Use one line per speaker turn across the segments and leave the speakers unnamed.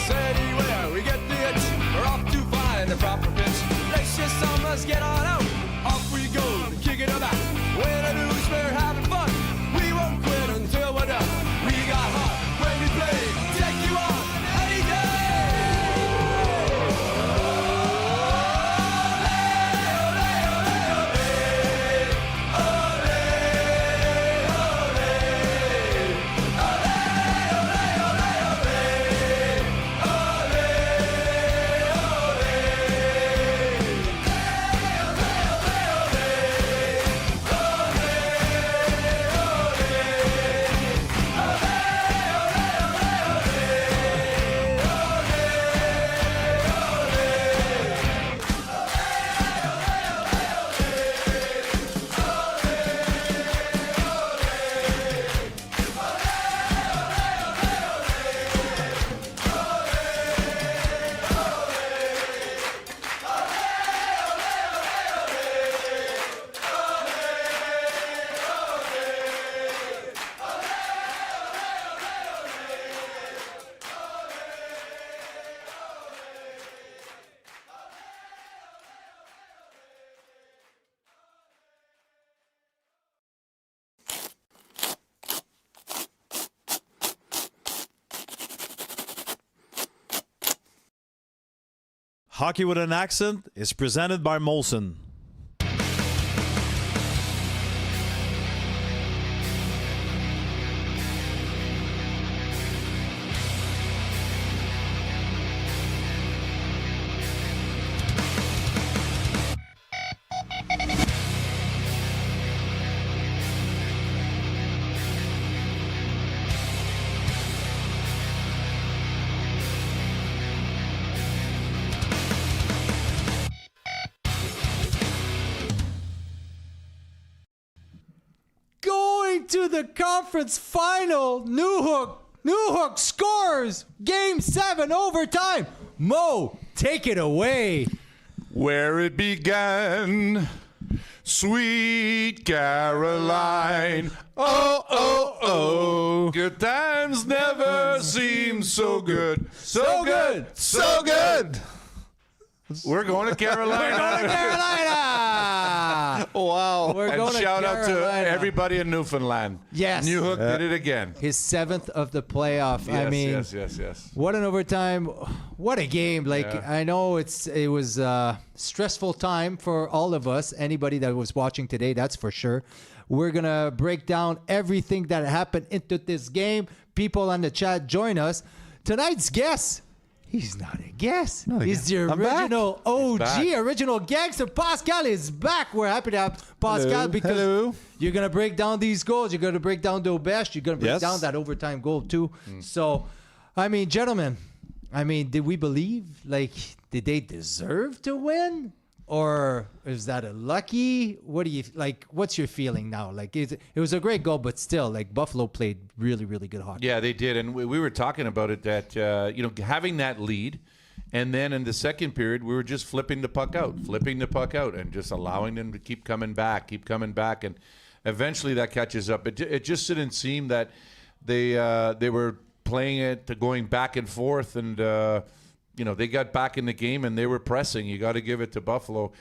Anywhere we get the itch, we're off to find the proper pitch. Let's just some us get on out. Off we go to kick it about. Win or lose, we're having fun. We won't quit until we're done. We got hot when we play. Take you on any day.
Hockey with an Accent is presented by Molson.
To the conference final. New Hook scores. Game 7 overtime. Mo, take it away.
Where it began, sweet Caroline. Oh, oh, oh. Good times never seem so good. So good, so good. We're going to Carolina.
We're going to Carolina.
Wow.
We're going
and shout out to
Carolina.
everybody in Newfoundland.
Yes.
New Hook did it again.
His 7th of the playoff.
Yes,
I mean,
yes.
what an overtime. What a game. Like, I know it was a stressful time for all of us. Anybody that was watching today, that's for sure. We're going to break down everything that happened into this game. People on the chat, join us. Tonight's guest, he's not a guest. He's the original OG, original gangster. Pascal is back. We're happy to have Pascal because you're going to break down these goals. You're going to break down the best. You're going to break down that overtime goal too. So, I mean, gentlemen, did we believe, like, did they deserve to win? Or is that a lucky? What do you like? What's your feeling now? Like, it was a great goal, but still, like, Buffalo played really, really good hockey.
Yeah, they did, and we were talking about it that having that lead, and then in the second period we were just flipping the puck out, and just allowing them to keep coming back, and eventually that catches up. It just didn't seem that they were playing it to going back and forth, and they got back in the game and they were pressing. You got to give it to Buffalo.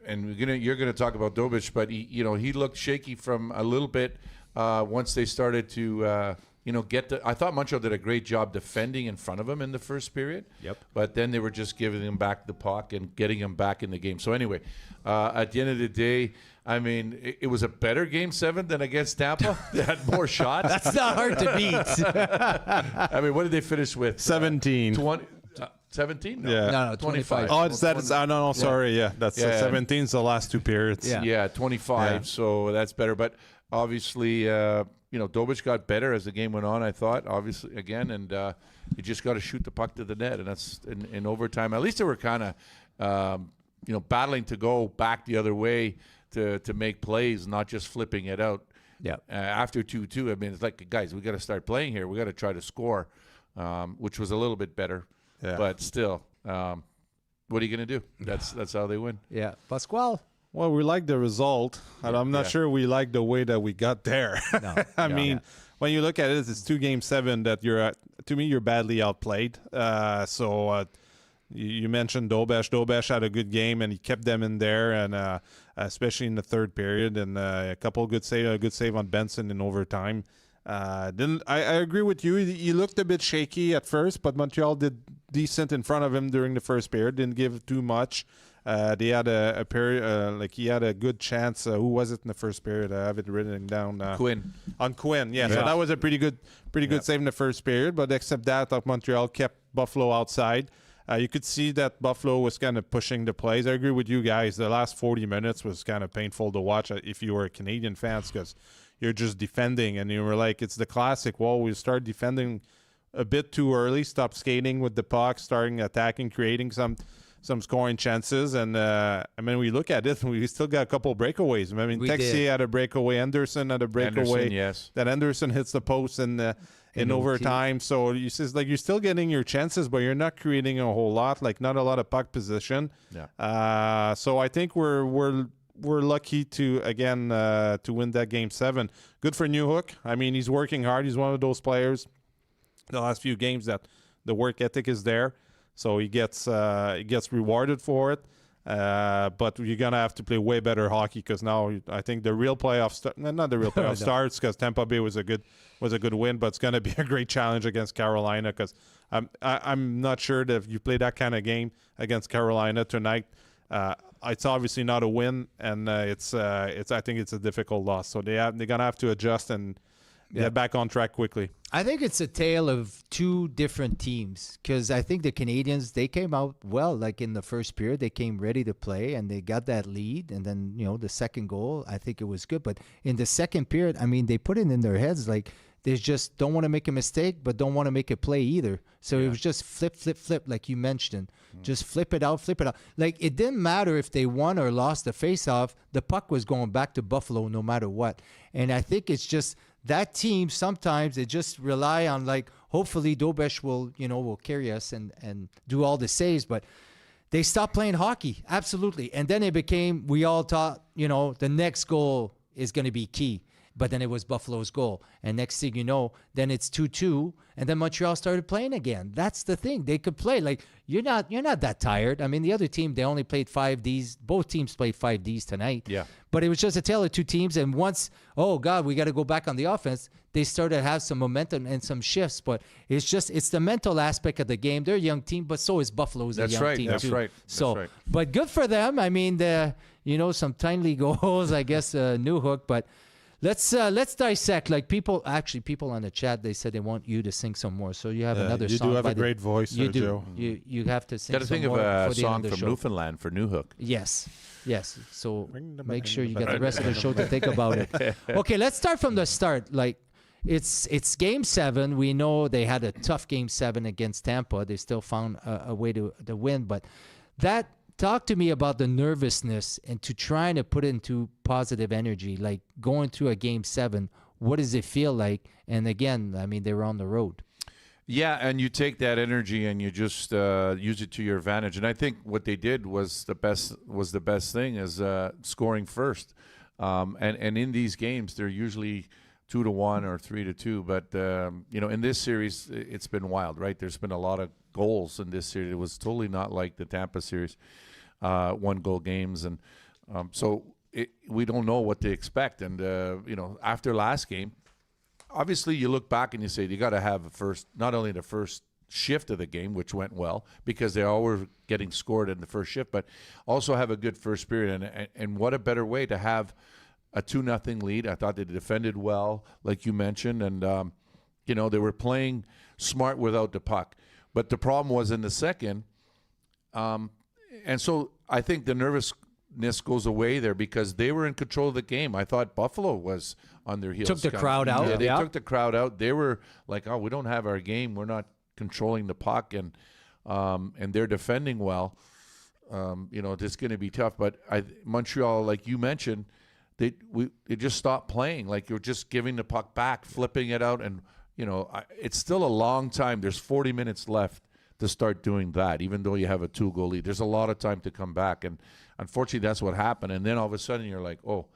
And you're gonna talk about Dobich, but he looked shaky from a little bit once they started to get the. I thought Montreal did a great job defending in front of him in the first period.
Yep.
But then they were just giving him back the puck and getting him back in the game. So anyway, at the end of the day, I mean, it was a better Game 7 than against Tampa. They had more shots.
That's not hard to beat.
I mean, what did they finish with?
17.
17?
No,
25.
Oh, no, sorry. Yeah, that's 17 is the last two periods.
Yeah, 25. Yeah. So that's better. But obviously, Dobich got better as the game went on, I thought, obviously, again. And you just got to shoot the puck to the net. And that's in overtime. At least they were kind of, battling to go back the other way to make plays, not just flipping it out.
Yeah.
After 2-2, I mean, it's like, guys, we got to start playing here. We got to try to score, which was a little bit better. Yeah. But still, what are you going to do? That's how they win.
Yeah. Pasquale?
Well, we like the result. I'm not sure we like the way that we got there.
No.
I mean, when you look at it, it's 2 Game 7 that to me, you're badly outplayed. You mentioned Dobesh. Dobesh had a good game, and he kept them in there, and especially in the third period, and a couple good save on Benson in overtime. I agree with you. He looked a bit shaky at first, but Montreal did decent in front of him during the first period. Didn't give too much. They had a period, he had a good chance. Who was it in the first period? I have it written down.
Quinn.
On Quinn, yeah. So that was a pretty good save in the first period. But except that, Montreal kept Buffalo outside. You could see that Buffalo was kind of pushing the plays. I agree with you guys. The last 40 minutes was kind of painful to watch if you were a Canadian fans, because you're just defending, and you were like, it's the classic. Well, we start defending a bit too early, stop skating with the puck, starting attacking, creating some scoring chances. And we look at it, we still got a couple breakaways. Texier had a breakaway, Anderson had a breakaway.
Anderson, yes.
That Anderson hits the post in overtime. So you're still getting your chances, but you're not creating a whole lot, not a lot of puck position.
Yeah.
So I think we're lucky to win that Game 7. Good for Newhook. He's working hard. He's one of those players the last few games that the work ethic is there. So he gets rewarded for it. But you're going to have to play way better hockey, because now I think the real playoff not the real playoff starts, because Tampa Bay was a good win, but it's going to be a great challenge against Carolina, because I'm not sure that if you play that kind of game against Carolina tonight, it's obviously not a win, and I think it's a difficult loss. So they're going to have to adjust and get back on track quickly.
I think it's a tale of two different teams, because I think the Canadiens, they came out well. In the first period, they came ready to play, and they got that lead. And then, the second goal, I think it was good. But in the second period, they put it in their heads, they just don't want to make a mistake, but don't want to make a play either. So it was just flip, like you mentioned. Just flip it out. It didn't matter if they won or lost the face-off. The puck was going back to Buffalo no matter what. And I think it's just that team, sometimes they just rely on, hopefully Dobesh will carry us and do all the saves, but they stopped playing hockey. Absolutely. And then it became, we all thought, the next goal is going to be key. But then it was Buffalo's goal. And next thing you know, then it's 2-2. And then Montreal started playing again. That's the thing. They could play. You're not that tired. The other team, they only played 5Ds. Both teams played 5Ds tonight.
Yeah.
But it was just a tale of two teams. And once, oh, God, we got to go back on the offense, they started to have some momentum and some shifts. But it's the mental aspect of the game. They're a young team, but so is Buffalo's a young team,
That's
too.
right.
But good for them. Some timely goals, I guess, Newhook. But let's dissect. People on the chat, they said they want you to sing some more. So you have another song.
You do have a great voice,
you
Sergio.
do. You have to sing.
Got to
some
think of
more
a
for the
song
end of the
from
show.
Newfoundland for Newhook.
Yes. So make sure you get the rest of the show to think about it. Okay, let's start from the start. It's Game 7. We know they had a tough Game 7 against Tampa. They still found a way to win, but talk to me about the nervousness and to trying to put it into positive energy, going through a Game 7. What does it feel like? And again, they were on the road.
Yeah, and you take that energy and you just use it to your advantage. And I think what they did was the best thing is scoring first. And in these games, they're usually 2-1 or 3-2. But in this series, it's been wild, right? There's been a lot of goals in this series. It was totally not like the Tampa series, 1-goal games, and so we don't know what to expect. And after last game, obviously you look back and you say you got to have not only the first shift of the game, which went well because they all were getting scored in the first shift, but also have a good first period. And what a better way to have a 2-0 lead. I thought they defended well, like you mentioned, and they were playing smart without the puck. But the problem was in the second, and so I think the nervousness goes away there because they were in control of the game. I thought Buffalo was on their heels.
Took the crowd out.
Yeah, they took the crowd out. They were like, oh, we don't have our game. We're not controlling the puck, and they're defending well. It's going to be tough. But Montreal, like you mentioned, they just stopped playing. You're just giving the puck back, flipping it out, and it's still a long time. There's 40 minutes left to start doing that, even though you have a 2-goal lead. There's a lot of time to come back, and unfortunately, that's what happened. And then all of a sudden, you're like, oh,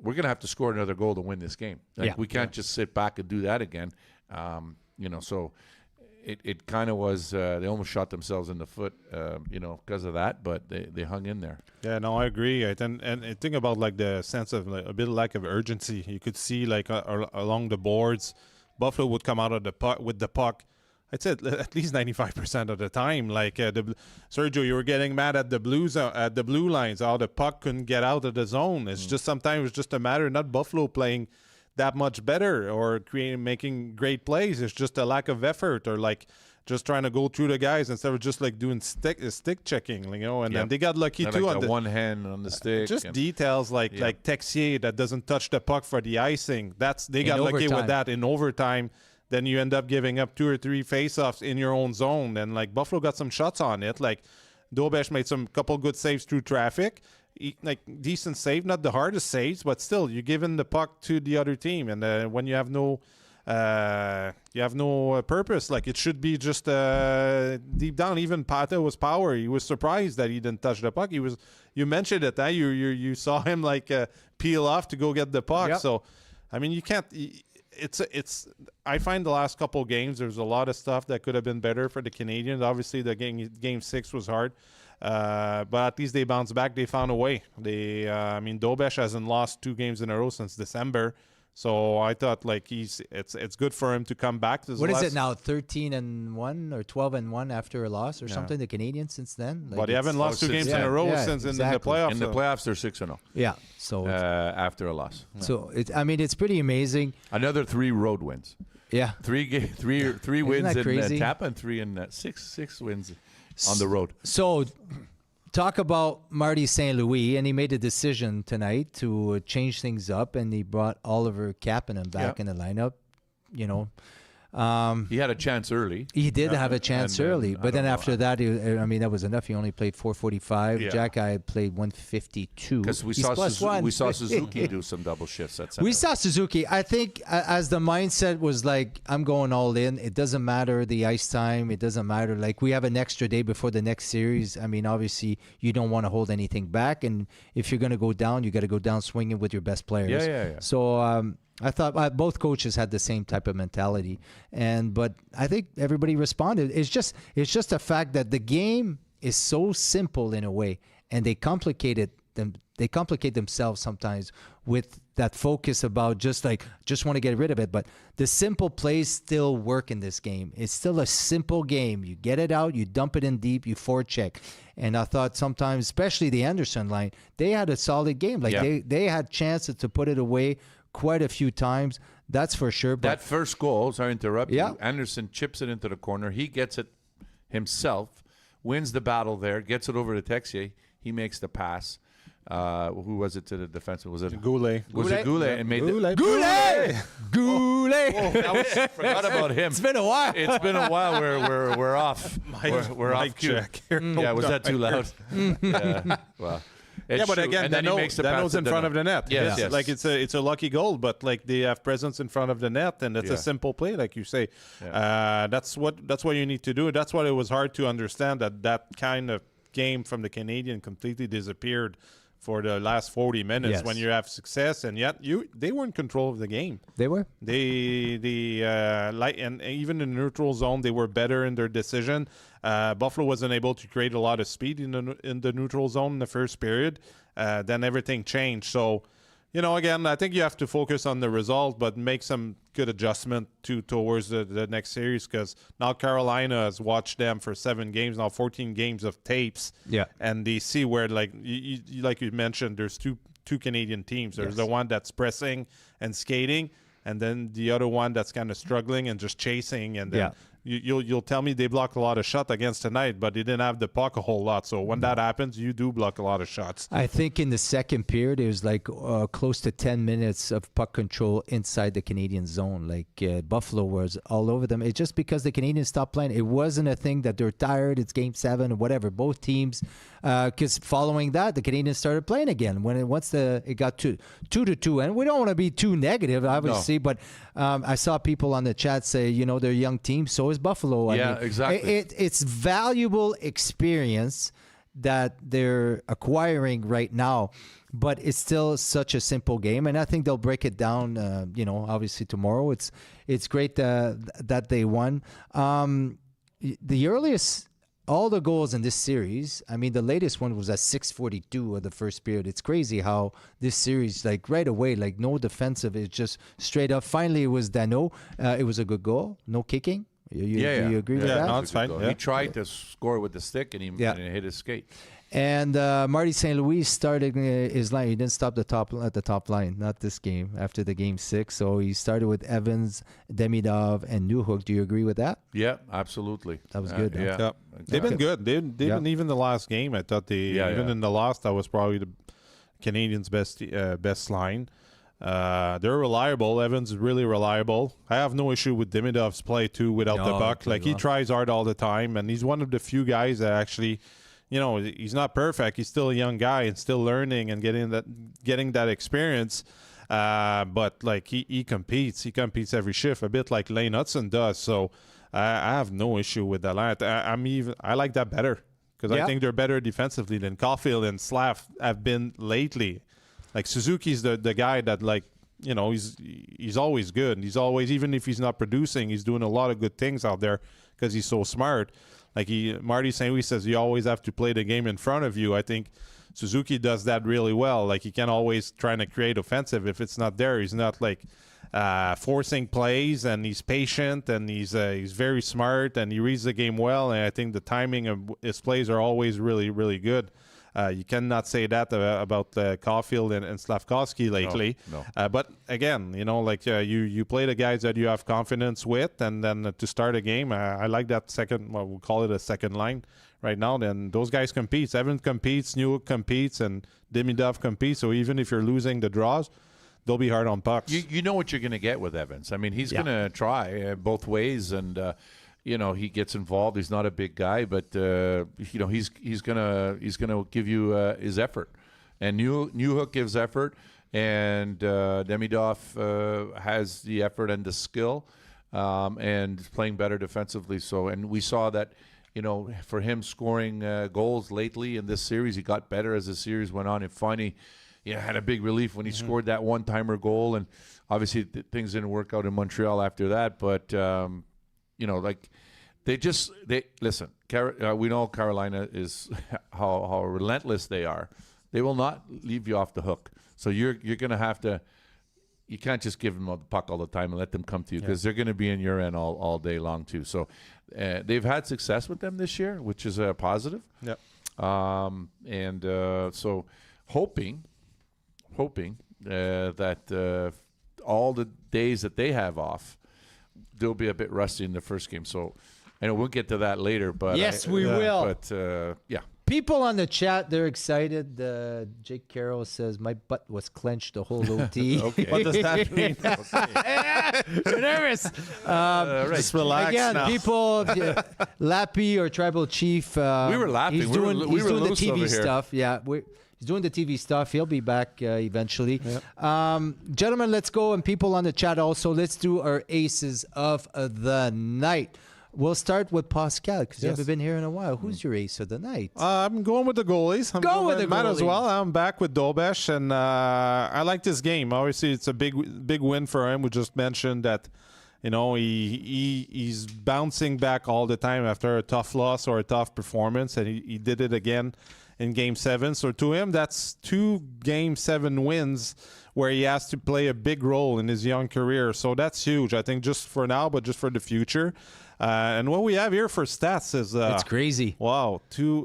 we're going to have to score another goal to win this game. We can't just sit back and do that again. So it kind of was, they almost shot themselves in the foot, because of that, but they hung in there.
Yeah, no, I agree. And I think about like the sense of like, a bit of lack of urgency. You could see like along the boards, Buffalo would come out of the puck with the puck. I'd say at least 95% of the time. Like Sergio, you were getting mad at the Blues at the blue lines. How the puck couldn't get out of the zone. It's just sometimes it's just a matter not Buffalo playing that much better or making great plays. It's just a lack of effort or like just trying to go through the guys instead of just like doing stick checking, And then they got lucky too
like
on the
one hand on the stick.
Just details like Texier that doesn't touch the puck for the icing. They got lucky with that in overtime. Then you end up giving up 2 or 3 faceoffs in your own zone. And like Buffalo got some shots on it. Like Dobesh made some couple good saves through traffic. Like decent save, not the hardest saves, but still you're giving the puck to the other team. And when you have no purpose, like it should be just deep down. Even Pata was power. He was surprised that he didn't touch the puck. You mentioned it, you saw him like peel off to go get the puck.
Yep.
So I mean you can't. I find the last couple games there's a lot of stuff that could have been better for the Canadiens. Obviously, the game 6 was hard, but at least they bounced back. They found a way. Dobesh hasn't lost 2 games in a row since December, so I thought like it's good for him to come back.
What is it now? 13-1 or 12-1 after a loss or something? The Canadiens since then,
but they haven't lost 2 games in a row since in the playoffs.
In the playoffs, they're 6-0.
Yeah, so
after a loss.
So it's pretty amazing.
Another 3 road wins.
Yeah,
3 wins in Tampa and 3 in six wins on the road.
So talk about Marty St. Louis, and he made a decision tonight to change things up, and he brought Oliver Kapanen back in the lineup.
He had a chance early.
He did have a chance early, but then after that, that was enough. He only played 445.
Yeah.
Jack I played 152.
Because we saw Suzuki do some double shifts at center.
We saw Suzuki. I think as the mindset was like, I'm going all in. It doesn't matter the ice time. It doesn't matter. Like we have an extra day before the next series. I mean, obviously, you don't want to hold anything back. And if you're going to go down, you got to go down swinging with your best players.
Yeah.
So I thought both coaches had the same type of mentality, but I think everybody responded. It's just a fact that the game is so simple in a way, and they complicate themselves sometimes with that focus about just want to get rid of it. But the simple plays still work in this game. It's still a simple game. You get it out, you dump it in deep, you forecheck. And I thought sometimes, especially the Anderson line, they had a solid game. They had chances to put it away quite a few times, that's for sure. But
that first goal, sorry to interrupt you, Anderson chips it into the corner. He gets it himself, wins the battle there, gets it over to Texier. He makes the pass. Who was it to the defenseman? Was it
Goulet?
Was it Goulet? And made
Goulet!
Forgot about him.
It's been a while.
It's been a while. We're off. We're off cue.
Check.
Yeah, was that too loud? Yeah. Well.
But again, Dandenault's in front of the net.
Yes.
Like it's a lucky goal, but like they have presence in front of the net, and it's a simple play, like you say. That's what you need to do. That's why it was hard to understand that kind of game from the Canadian completely disappeared for the last 40 minutes when you have success, and yet they were in control of the game.
They were.
And even in the neutral zone, they were better in their decision. Buffalo wasn't able to create a lot of speed in the neutral zone in the first period. Then everything changed. So, again, I think you have to focus on the result, but make some good adjustment towards the next series, because now Carolina has watched them for 7 games, now 14 games of tapes.
Yeah.
And they see where, like you mentioned, there's two Canadian teams. There's the one that's pressing and skating, and then the other one that's kind of struggling and just chasing. And then you'll tell me they blocked a lot of shots against tonight, but they didn't have the puck a whole lot. So when that happens, you do block a lot of shots.
I think in the second period, it was like close to 10 minutes of puck control inside the Canadian zone. Like Buffalo was all over them. It's just because the Canadians stopped playing. It wasn't a thing that they're tired. It's game 7 or whatever. Both teams, because following that, the Canadians started playing again. Once it got 2-2, and we don't want to be too negative, obviously, but I saw people on the chat say, they're young teams. So is Buffalo. I mean,
exactly.
It's valuable experience that they're acquiring right now. But it's still such a simple game, and I think they'll break it down. Obviously tomorrow. It's great that they won. The earliest. All the goals in this series, I mean, the latest one was at 6:42 of the first period. It's crazy how this series, like right away, like no defensive, it's just straight up. Finally, it was Dandenault. It was a good goal. No kicking. Do you agree with that?
No, it's fine. Yeah.
He tried to score with the stick and and it hit his skate.
And Marty St. Louis started his line. He didn't stop at the top line, not this game, after the game 6. So he started with Evans, Demidov, and Newhook. Do you agree with that?
Yeah, absolutely.
That was good.
Yeah.
Yeah. They've been good. They've been even the last game. I thought in the loss, that was probably the Canadians' best line. They're reliable. Evans is really reliable. I have no issue with Demidov's play too without the puck. Like he tries hard all the time, and he's one of the few guys that actually. He's not perfect. He's still a young guy and still learning and getting that experience. But like he competes. He competes every shift, a bit like Lane Hudson does. So I have no issue with that line. I like that better because I think they're better defensively than Caulfield and Slav have been lately. Like Suzuki's the guy that he's always good. He's always, even if he's not producing, he's doing a lot of good things out there because he's so smart. Like Marty St. Louis says, you always have to play the game in front of you. I think Suzuki does that really well. Like he can always trying to create offensive. If it's not there, he's not like forcing plays, and he's patient, and he's very smart, and he reads the game well. And I think the timing of his plays are always really, really good. You cannot say that about Caulfield and Slavkovsky lately.
No.
But again, you play the guys that you have confidence with, and then to start a game, I like that second. Well, we'll call it a second line right now. Then those guys compete. Evans competes, Newhook competes, and Demidov competes. So even if you're losing the draws, they'll be hard on pucks.
You know what you're going to get with Evans. I mean, he's going to try both ways, and he gets involved. He's not a big guy, but he's gonna give you his effort. And Newhook gives effort, and Demidov has the effort and the skill, and is playing better defensively. So, and we saw that, for him scoring goals lately in this series, he got better as the series went on, and finally, had a big relief when he scored that one-timer goal. And obviously, things didn't work out in Montreal after that, but. They listen. We know Carolina is how relentless they are. They will not leave you off the hook. So you're going to have to. You can't just give them the puck all the time and let them come to you, because they're going to be in your end all day long too. So they've had success with them this year, which is a positive.
Yep.
So hoping that all the days that they have off, they'll be a bit rusty in the first game. So, we'll get to that later. But
yes, we will.
But yeah,
people on the chat, they're excited. Jake Carroll says my butt was clenched the whole OT.
Okay.
What does that mean?
You're nervous.
Just relax
Again,
now.
people, Lappy or Tribal Chief.
we were laughing.
He's
We were
doing the
loose over
TV
here.
stuff. Yeah, he's doing the TV stuff. He'll be back eventually.
Yep.
Gentlemen, let's go. And people on the chat also, let's do our aces of the night. We'll start with Pascal, because you haven't been here in a while. Who's your ace of the night?
I'm going with the goalies. Might as well. I'm back with Dobesh, and I like this game. Obviously, it's a big win for him. We just mentioned that, he's bouncing back all the time after a tough loss or a tough performance, and he did it again in Game 7. So to him, that's 2 Game 7 wins where he has to play a big role in his young career. So that's huge, I think, just for now, but just for the future. And what we have here for stats is
It's crazy.
Wow,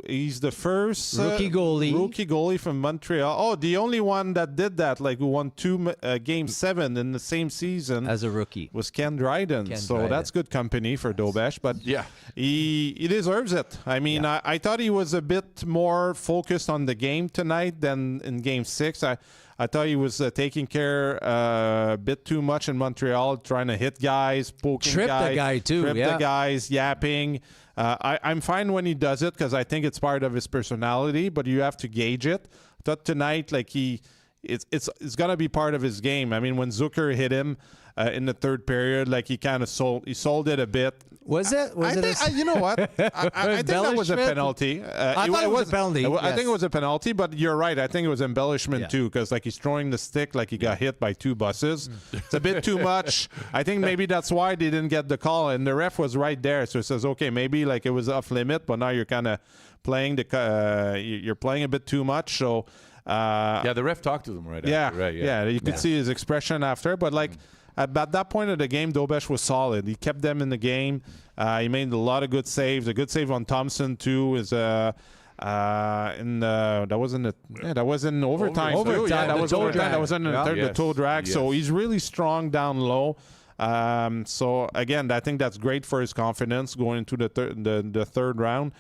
he's the first
Rookie goalie
from Montreal. Oh, the only one that did that, like who won 2 Game 7 in the same season
As a rookie.
was Ken Dryden.
Dryden.
That's good company for Dobesh, but
Yeah.
he deserves it. I mean, I thought he was a bit more focused on the game tonight than in Game 6. I thought he was taking care a bit too much in Montreal, trying to hit guys, poking
Trip
guys.
the guy too,
Trip
yeah.
the guys, yapping. I'm fine when he does it because I think it's part of his personality, but you have to gauge it. I thought tonight, like he it's gonna be part of his game. I mean, when Zucker hit him in the third period, like he kind of sold it a bit.
Was it?
You know what? I think that was a
Embellishment?
penalty.
I thought it was a penalty.
I think it was a penalty, but you're right. I think it was embellishment too, because like he's throwing the stick like he got hit by 2 buses. It's a bit too much. I think maybe that's why they didn't get the call, and the ref was right there, so it says, okay, maybe like it was off limit, but now you're kind of playing you're playing a bit too much. So
the ref talked to them right after. Right,
you could see his expression after, but like. At that point of the game, Dobesh was solid. He kept them in the game. He made a lot of good saves. A good save on Thompson too is that was in overtime.
Overtime.
That was overtime. That was in the toe drag.
Yes.
So he's really strong down low. So again, I think that's great for his confidence going into the third round.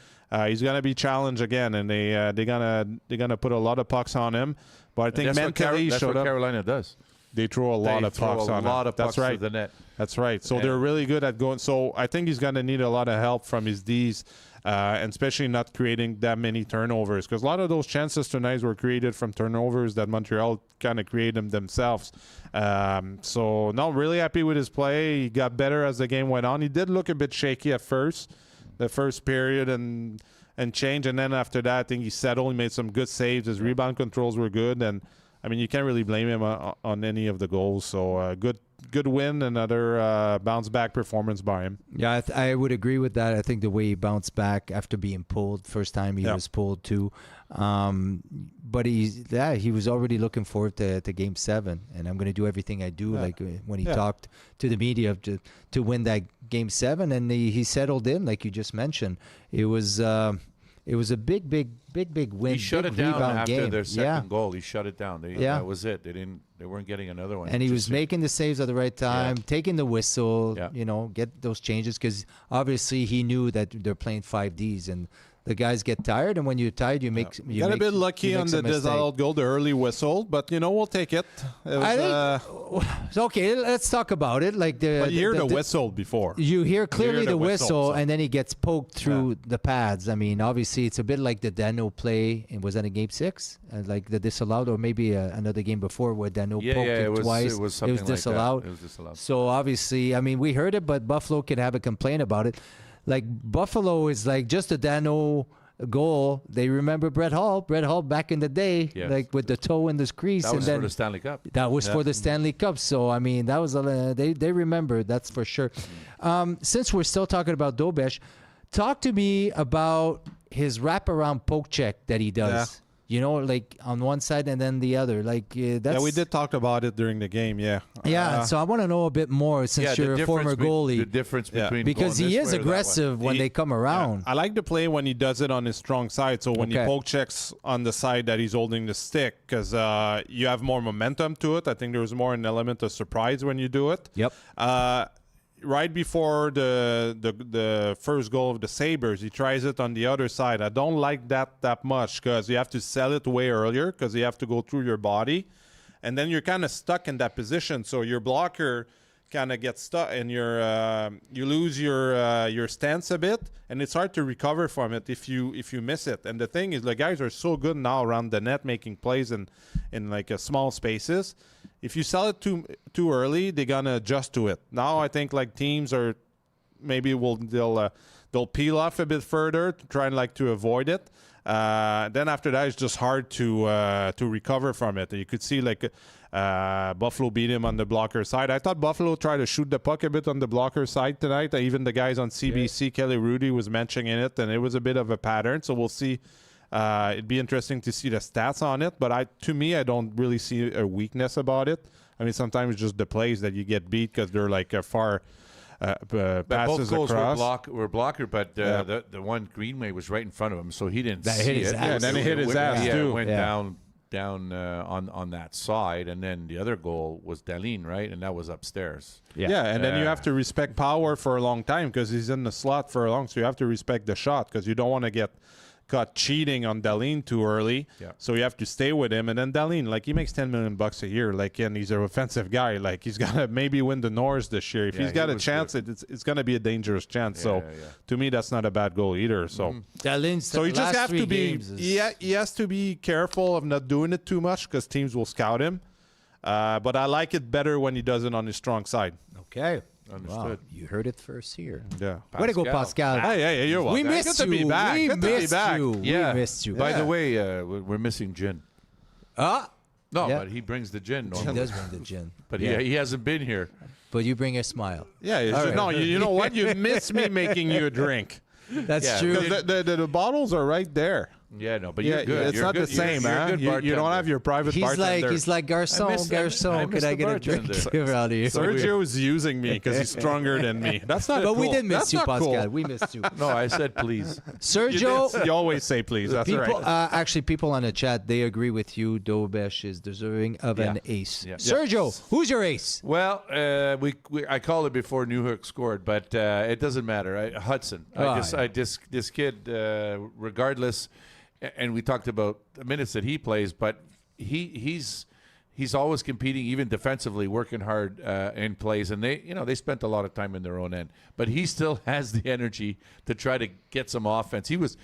He's gonna be challenged again, and they're gonna put a lot of pucks on him. But I think mentally,
that's what Carolina does.
They throw a lot of pucks on him. That's right.
To the net.
That's right. So they're really good at going. So I think he's going to need a lot of help from his Ds, and especially not creating that many turnovers. Because a lot of those chances tonight were created from turnovers that Montreal kind of created them themselves. So, no, really happy with his play. He got better as the game went on. He did look a bit shaky at first, the first period, and change. And then after that, I think he settled. He made some good saves. His rebound controls were good. And I mean, you can't really blame him on any of the goals. So good win, another bounce back performance by him.
Yeah, I would agree with that. I think the way he bounced back after being pulled, first time he was pulled too. But he was already looking forward to Game 7, and I'm going to do everything I do. Like when he talked to the media to win that Game 7, and he settled in, like you just mentioned. It was a big win.
He shut it down after their second goal. He shut it down. That was it. They weren't getting another one.
And he was making the saves at the right time, taking the whistle,
Yeah.
Get those changes, because obviously he knew that they're playing 5Ds, and the guys get tired, and when you're tired, you
got a bit lucky on the disallowed goal, the early whistle, but we'll take it.
I think okay. Let's talk about it. Like
but you hear the whistle before.
You hear clearly the whistle,
so.
and then he gets poked through the pads. I mean, obviously, it's a bit like the Dandenault play. And was that in Game 6? Like the disallowed, or maybe another game before where Dandenault poked him twice.
It was something
disallowed.
Like that. It was disallowed.
So obviously, I mean, we heard it, but Buffalo can have a complaint about it. Like Buffalo is like just a Dandenault goal. They remember Brett Hall back in the day, like with the toe in the crease.
That was
and then
for the Stanley Cup.
That was for the Stanley Cup. So I mean, that was they remember, that's for sure. Since we're still talking about Dobesh, talk to me about his wraparound poke check that he does. Like on one side and then the other. Like that's
we did talk about it during the game.
So I want to know a bit more, since you're a former goalie.
The difference between
because he is aggressive when they come around.
I like the play when he does it on his strong side. So when he poke checks on the side that he's holding the stick, because you have more momentum to it. I think there's more an element of surprise when you do it.
Yep.
Right before the first goal of the Sabres, he tries it on the other side. I don't like that much, because you have to sell it way earlier, because you have to go through your body, and then you're kind of stuck in that position. So your blocker kind of gets stuck, and you lose your stance a bit, and it's hard to recover from it if you miss it. And the thing is, the guys are so good now around the net making plays in like small spaces. If you sell it too early, they're gonna adjust to it. Now I think like teams are maybe they'll peel off a bit further to try and to avoid it. Then after that, it's just hard to recover from it. You could see Buffalo beat him on the blocker side. I thought Buffalo tried to shoot the puck a bit on the blocker side tonight. Even the guys on CBC, Kelly Rudy was mentioning it, and it was a bit of a pattern. So we'll see. It'd be interesting to see the stats on it, but to me, I don't really see a weakness about it. I mean, sometimes it's just the plays that you get beat because they're far passes
both goals
across.
were blocker, but the one Greenway was right in front of him, so he didn't see
hit his
it.
ass.
Yeah, then it hit his ass too.
It went down on that side, and then the other goal was Dahlin, right, and that was upstairs.
And then you have to respect Power for a long time because he's in the slot for a long, so you have to respect the shot because you don't want to get caught cheating on Dahlin too early.
Yeah.
So you have to stay with him. And then Dahlin, like, he makes $10 million a year. Like, and he's an offensive guy. Like, he's got to maybe win the Norris this year. If he's got a chance, it's going to be a dangerous chance. So to me, that's not a bad goal either. So
So
you just have to be, he has to be careful of not doing it too much because teams will scout him. But I like it better when he does it on his strong side.
Okay.
Understood.
Wow, you heard it first here.
Yeah.
Way to go, Pascal.
Hey, you're welcome.
We missed
Good
you.
to be back.
We
Good to be
missed
back.
you.
Yeah.
We missed you.
By the way, we're missing gin.
Ah,
No,
Yeah.
but he brings the gin
he
normally.
does bring the gin.
But he hasn't been here.
But you bring a smile.
Yeah, it's
All
just,
right.
no, you know what? You miss me making you a drink.
That's
Yeah,
true.
Because the bottles are right there.
Yeah, no, but
Yeah,
you're good.
it's
You're
not
good.
the same,
you're a
man.
good
You don't
bartender.
have your private bartender.
He's like Garçon,
I miss
Could
the
I get a drink
bartender.
around here?
Sergio's using me because he's stronger than me. That's not
But
cool.
we did miss
That's
you,
not
Pascal.
cool.
We missed you.
No, I said please.
Sergio,
You always say please. That's
people,
right.
actually, people on the chat, they agree with you. Dobesh is deserving of an ace.
Yeah.
Sergio, who's your ace?
Well, I called it before Newhook scored, but it doesn't matter. Hudson. This kid, regardless, and we talked about the minutes that he plays, but he's always competing, even defensively, working hard in plays, and they spent a lot of time in their own end, but he still has the energy to try to get some offense. He was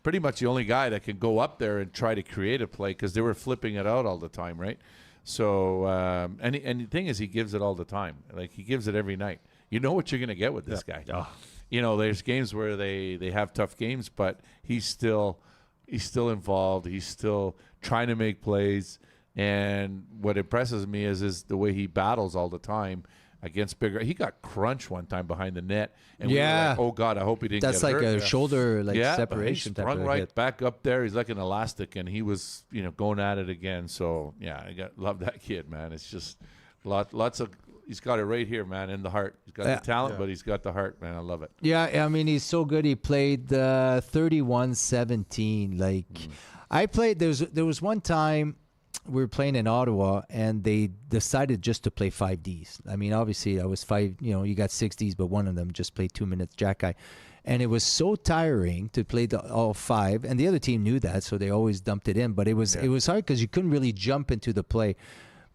pretty much the only guy that can go up there and try to create a play because they were flipping it out all the time, right? So, and the thing is, he gives it all the time. Like, he gives it every night. You know what you're going to get with this guy. Oh. There's games where they have tough games, but he's still involved. He's still trying to make plays. And what impresses me is the way he battles all the time against bigger. He got crunched one time behind the net. And we were like, oh, God, I hope he didn't
That's
get
like
hurt.
a shoulder separation
He
type
sprung
of
right
hit.
back up there. He's like an elastic, and he was going at it again. So, yeah, love that kid, man. It's just lots of – he's got it right here, man, in the heart. He's got the talent, but he's got the heart, man. I love it.
Yeah, I mean, he's so good. He played 31-17. Like, I played. There was one time we were playing in Ottawa, and they decided just to play 5Ds. I mean, obviously, I was 5. You got 6Ds, but one of them just played 2 minutes jack eye. And it was so tiring to play all 5, and the other team knew that, so they always dumped it in. But it was hard because you couldn't really jump into the play.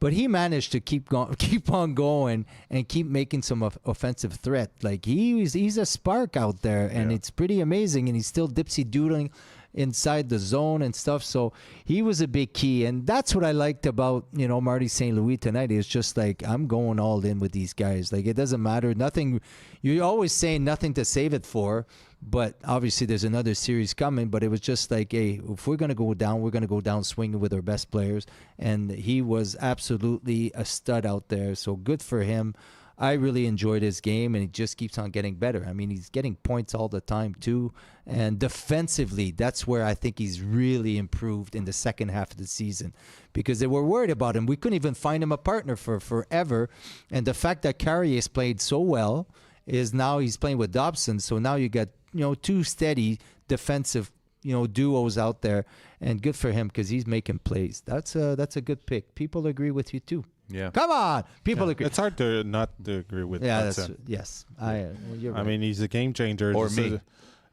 But he managed to keep on going and keep making some offensive threat. Like, he's a spark out there, and it's pretty amazing. And he's still dipsy-doodling inside the zone and stuff. So he was a big key, and that's what I liked about Marty St. Louis tonight. It's just like, I'm going all in with these guys. Like, it doesn't matter. Nothing. You're always saying nothing to save it for. But obviously, there's another series coming. But it was just like, hey, if we're going to go down, we're going to go down swinging with our best players. And he was absolutely a stud out there. So good for him. I really enjoyed his game, and he just keeps on getting better. I mean, he's getting points all the time, too. And defensively, that's where I think he's really improved in the second half of the season, because they were worried about him. We couldn't even find him a partner for forever. And the fact that Carrier's played so well is now he's playing with Dobson. So now you got 2 steady defensive duos out there, and good for him because he's making plays. That's a good pick. People agree with you too.
Yeah.
Come on, people agree.
It's hard to not to agree with Hudson.
Yes. You're right.
I mean, he's a game changer.
Or me.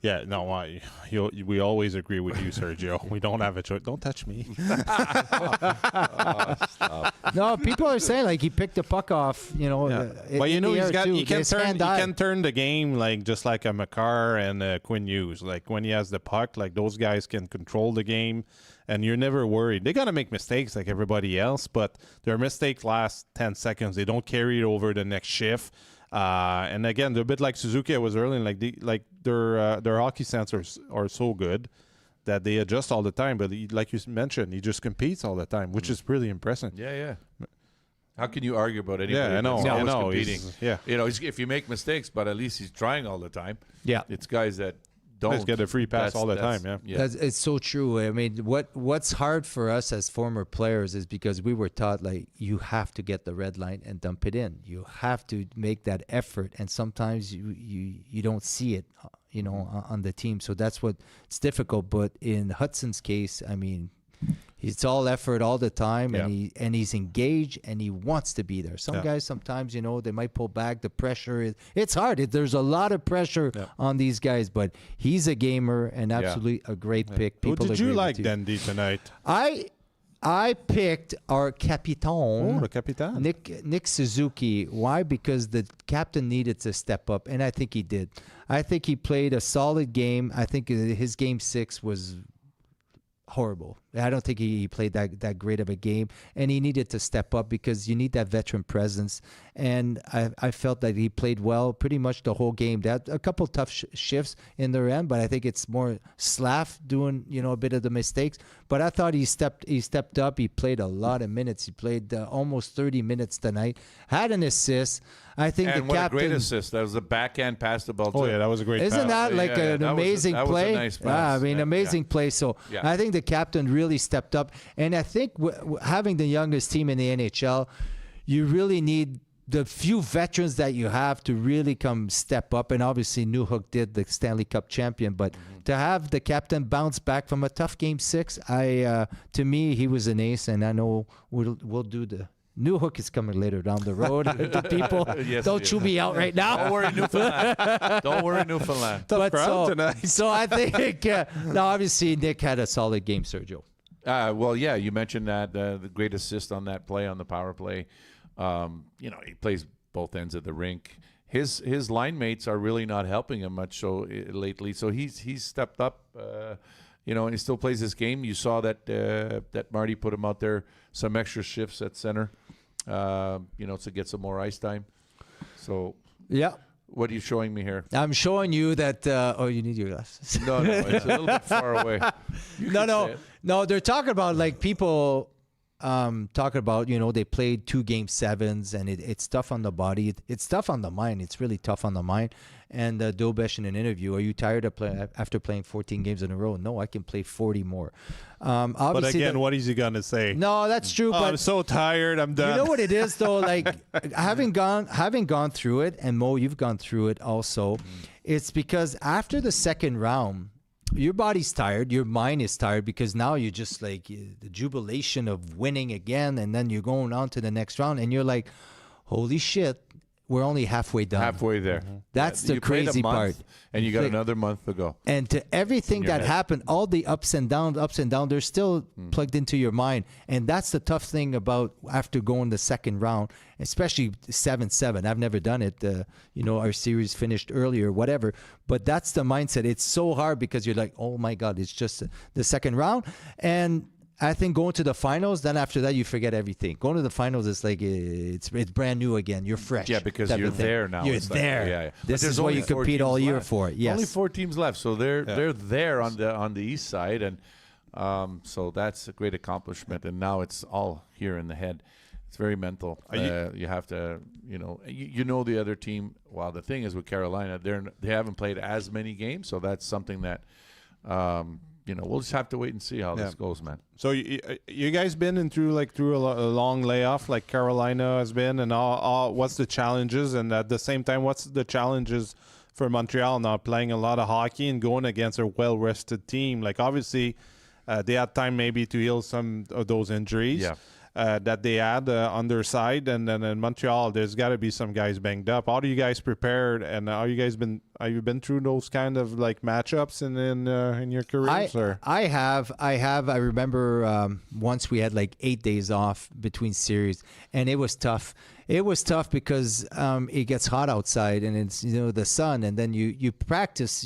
Yeah, no, we always agree with you, Sergio. We don't have a choice. Don't touch me.
No, people are saying like he picked the puck off.
But he can turn the game like just like a Makar and Quinn Hughes. Like when he has the puck, like those guys can control the game, and you're never worried. They gotta make mistakes like everybody else, but their mistakes last 10 seconds. They don't carry it over the next shift. And again, they're a bit like Suzuki was early. Like their hockey sensors are so good that they adjust all the time. But like you mentioned, he just competes all the time, which is really impressive.
Yeah. How can you argue about anybody?
Yeah, I know.
That's
I
always
know.
competing? If you make mistakes, but at least he's trying all the time.
Yeah.
It's guys that don't.
Just get a free pass all the time. Yeah.
It's so true. I mean, what's hard for us as former players is because we were taught like you have to get the red line and dump it in. You have to make that effort, and sometimes you don't see it, on the team. So that's it's difficult. But in Hudson's case, I mean, It's all effort all the time,
Yeah.
and he's engaged and he wants to be there. Some
Yeah.
guys sometimes, they might pull back. The pressure it's hard. There's a lot of pressure on these guys, but he's a gamer and absolutely a great pick.
Who
People
did you
agree
like,
with
Dandy, tonight?
I picked our capitaine.
Oh, the Capitan.
Nick Suzuki. Why? Because the captain needed to step up, and I think he did. I think he played a solid game. I think his game 6 was horrible. I don't think he played that great of a game, and he needed to step up because you need that veteran presence. And I felt that he played well pretty much the whole game. That a couple tough shifts in the end, but I think it's more Slav doing a bit of the mistakes. But I thought he stepped up. He played a lot of minutes. He played almost 30 minutes tonight. Had an assist. I think
And
the
what
captain.
a great assist. That was a backhand pass to Belgium.
Oh, yeah, that was a great
Isn't
pass.
that like
Yeah,
an
that was a-
amazing
that was a
play?
nice pass.
Yeah, I mean,
Yeah,
amazing play. So
Yeah.
I think the captain really stepped up. And I think having the youngest team in the NHL, you really need the few veterans that you have to really come step up. And obviously, Newhook did, the Stanley Cup champion. But to have the captain bounce back from a tough game 6, to me, he was an ace. And I know we'll do the. Newhook is coming later down the road. The people,
Yes,
don't
he
chew me out right now.
Don't worry, Newfoundland. Don't worry, Newfoundland.
Tough crowd
so,
tonight.
so I think now obviously Nick had a solid game, Sergio.
Well, yeah, you mentioned that the great assist on that play on the power play. He plays both ends of the rink. His line mates are really not helping him much lately. So he's stepped up. And he still plays this game. You saw that Marty put him out there some extra shifts at center. To get some more ice time. So
Yeah.
what are you showing me here?
I'm showing you that. You need your glasses.
No, it's a little bit far away.
No. They're talking about like people talking about they played 2 game 7s and it's tough on the body. It's tough on the mind. It's really tough on the mind. And Dobesh in an interview, are you tired of after playing 14 games in a row? No, I can play 40 more.
But
Obviously,
again, what is he going to say?
no, that's true.
Oh,
but
I'm so tired. I'm done.
You know what it is though, like having gone through it, and Mo, you've gone through it also. It's because after the second round, your body's tired, your mind is tired because now you're just like the jubilation of winning again, and then you're going on to the next round, and you're like, holy shit, we're only halfway done.
Halfway there.
That's the
You played a
crazy
month,
part.
And you got
Like-
another month to go.
And to everything
your
that
head.
happened, all the ups and downs, they're still plugged into your mind. And that's the tough thing about after going the second round, especially 7-7. I've never done it. Our series finished earlier, whatever. But that's the mindset. It's so hard because you're like, oh my God, it's just the second round. And I think going to the finals, then after that, you forget everything. Going to the finals is like it's brand new again. You're fresh.
Yeah, because
type
you're
of thing.
there now.
You're
It's like-
there.
yeah. But
This
there's
is what
only
you
4
compete all
teams
year
left.
for. Yes.
Only 4 teams left, so they're there on the east side, and so that's a great accomplishment. And now it's all here in the head. It's very mental. You have to, the other team. Well, the thing is with Carolina, they haven't played as many games, so that's something that we'll just have to wait and see how this goes, man.
So you guys been through a long layoff like Carolina has been, and all what's the challenges, and at the same time, what's the challenges for Montreal now playing a lot of hockey and going against a well-rested team? Like obviously, they had time maybe to heal some of those injuries.
Yeah.
That they had on their side, and then in Montreal, there's got to be some guys banged up. How do you guys prepared, and have you been through those kind of like matchups in your careers?
I have. I remember once we had like 8 days off between series, and it was tough. It was tough because it gets hot outside, and it's the sun, and then you practice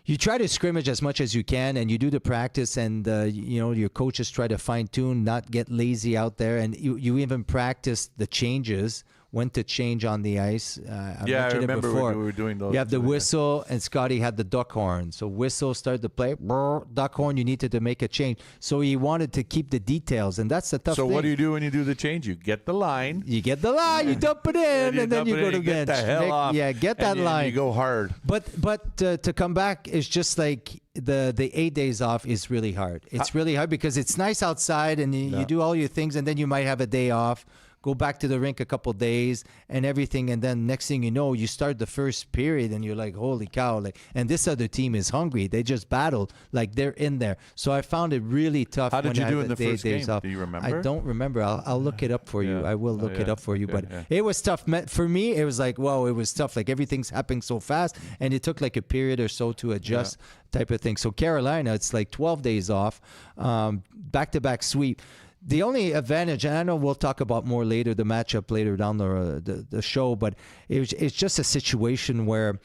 You try to scrimmage as much as you can, and you do the practice, and your coaches try to fine tune, not get lazy out there, and you even practice the changes, when to change on the ice. I mentioned it
remember
before.
when we were doing those.
You have the whistle, and Scotty had the duck horn. So whistle started to play, brr, duck horn. You needed to make a change. So he wanted to keep the details, and that's the tough thing.
So what do you do when you do the change? You get the line.
You get the line, you dump it in, and then you go to
get
bench.
the hell off.
Yeah, get that
and
line.
You go hard.
But to come back is just like the 8 days off is really hard. It's really hard because it's nice outside and you do all your things, and then you might have a day off, go back to the rink a couple days and everything. And then next thing you know, you start the first period and you're like, holy cow. And this other team is hungry. They just battled. They're in there. So I found it really tough.
How did you do in the first
days
game?
off.
Do you remember?
I don't remember. I'll look it up for you. I will look it up for you.
Okay,
But it was tough. For me, it was like, whoa, it was tough. Everything's happening so fast. And it took a period or so to adjust type of thing. So Carolina, it's 12 days off, back-to-back sweep. The only advantage, and I know we'll talk about more later, the matchup later down the show, but it's just a situation where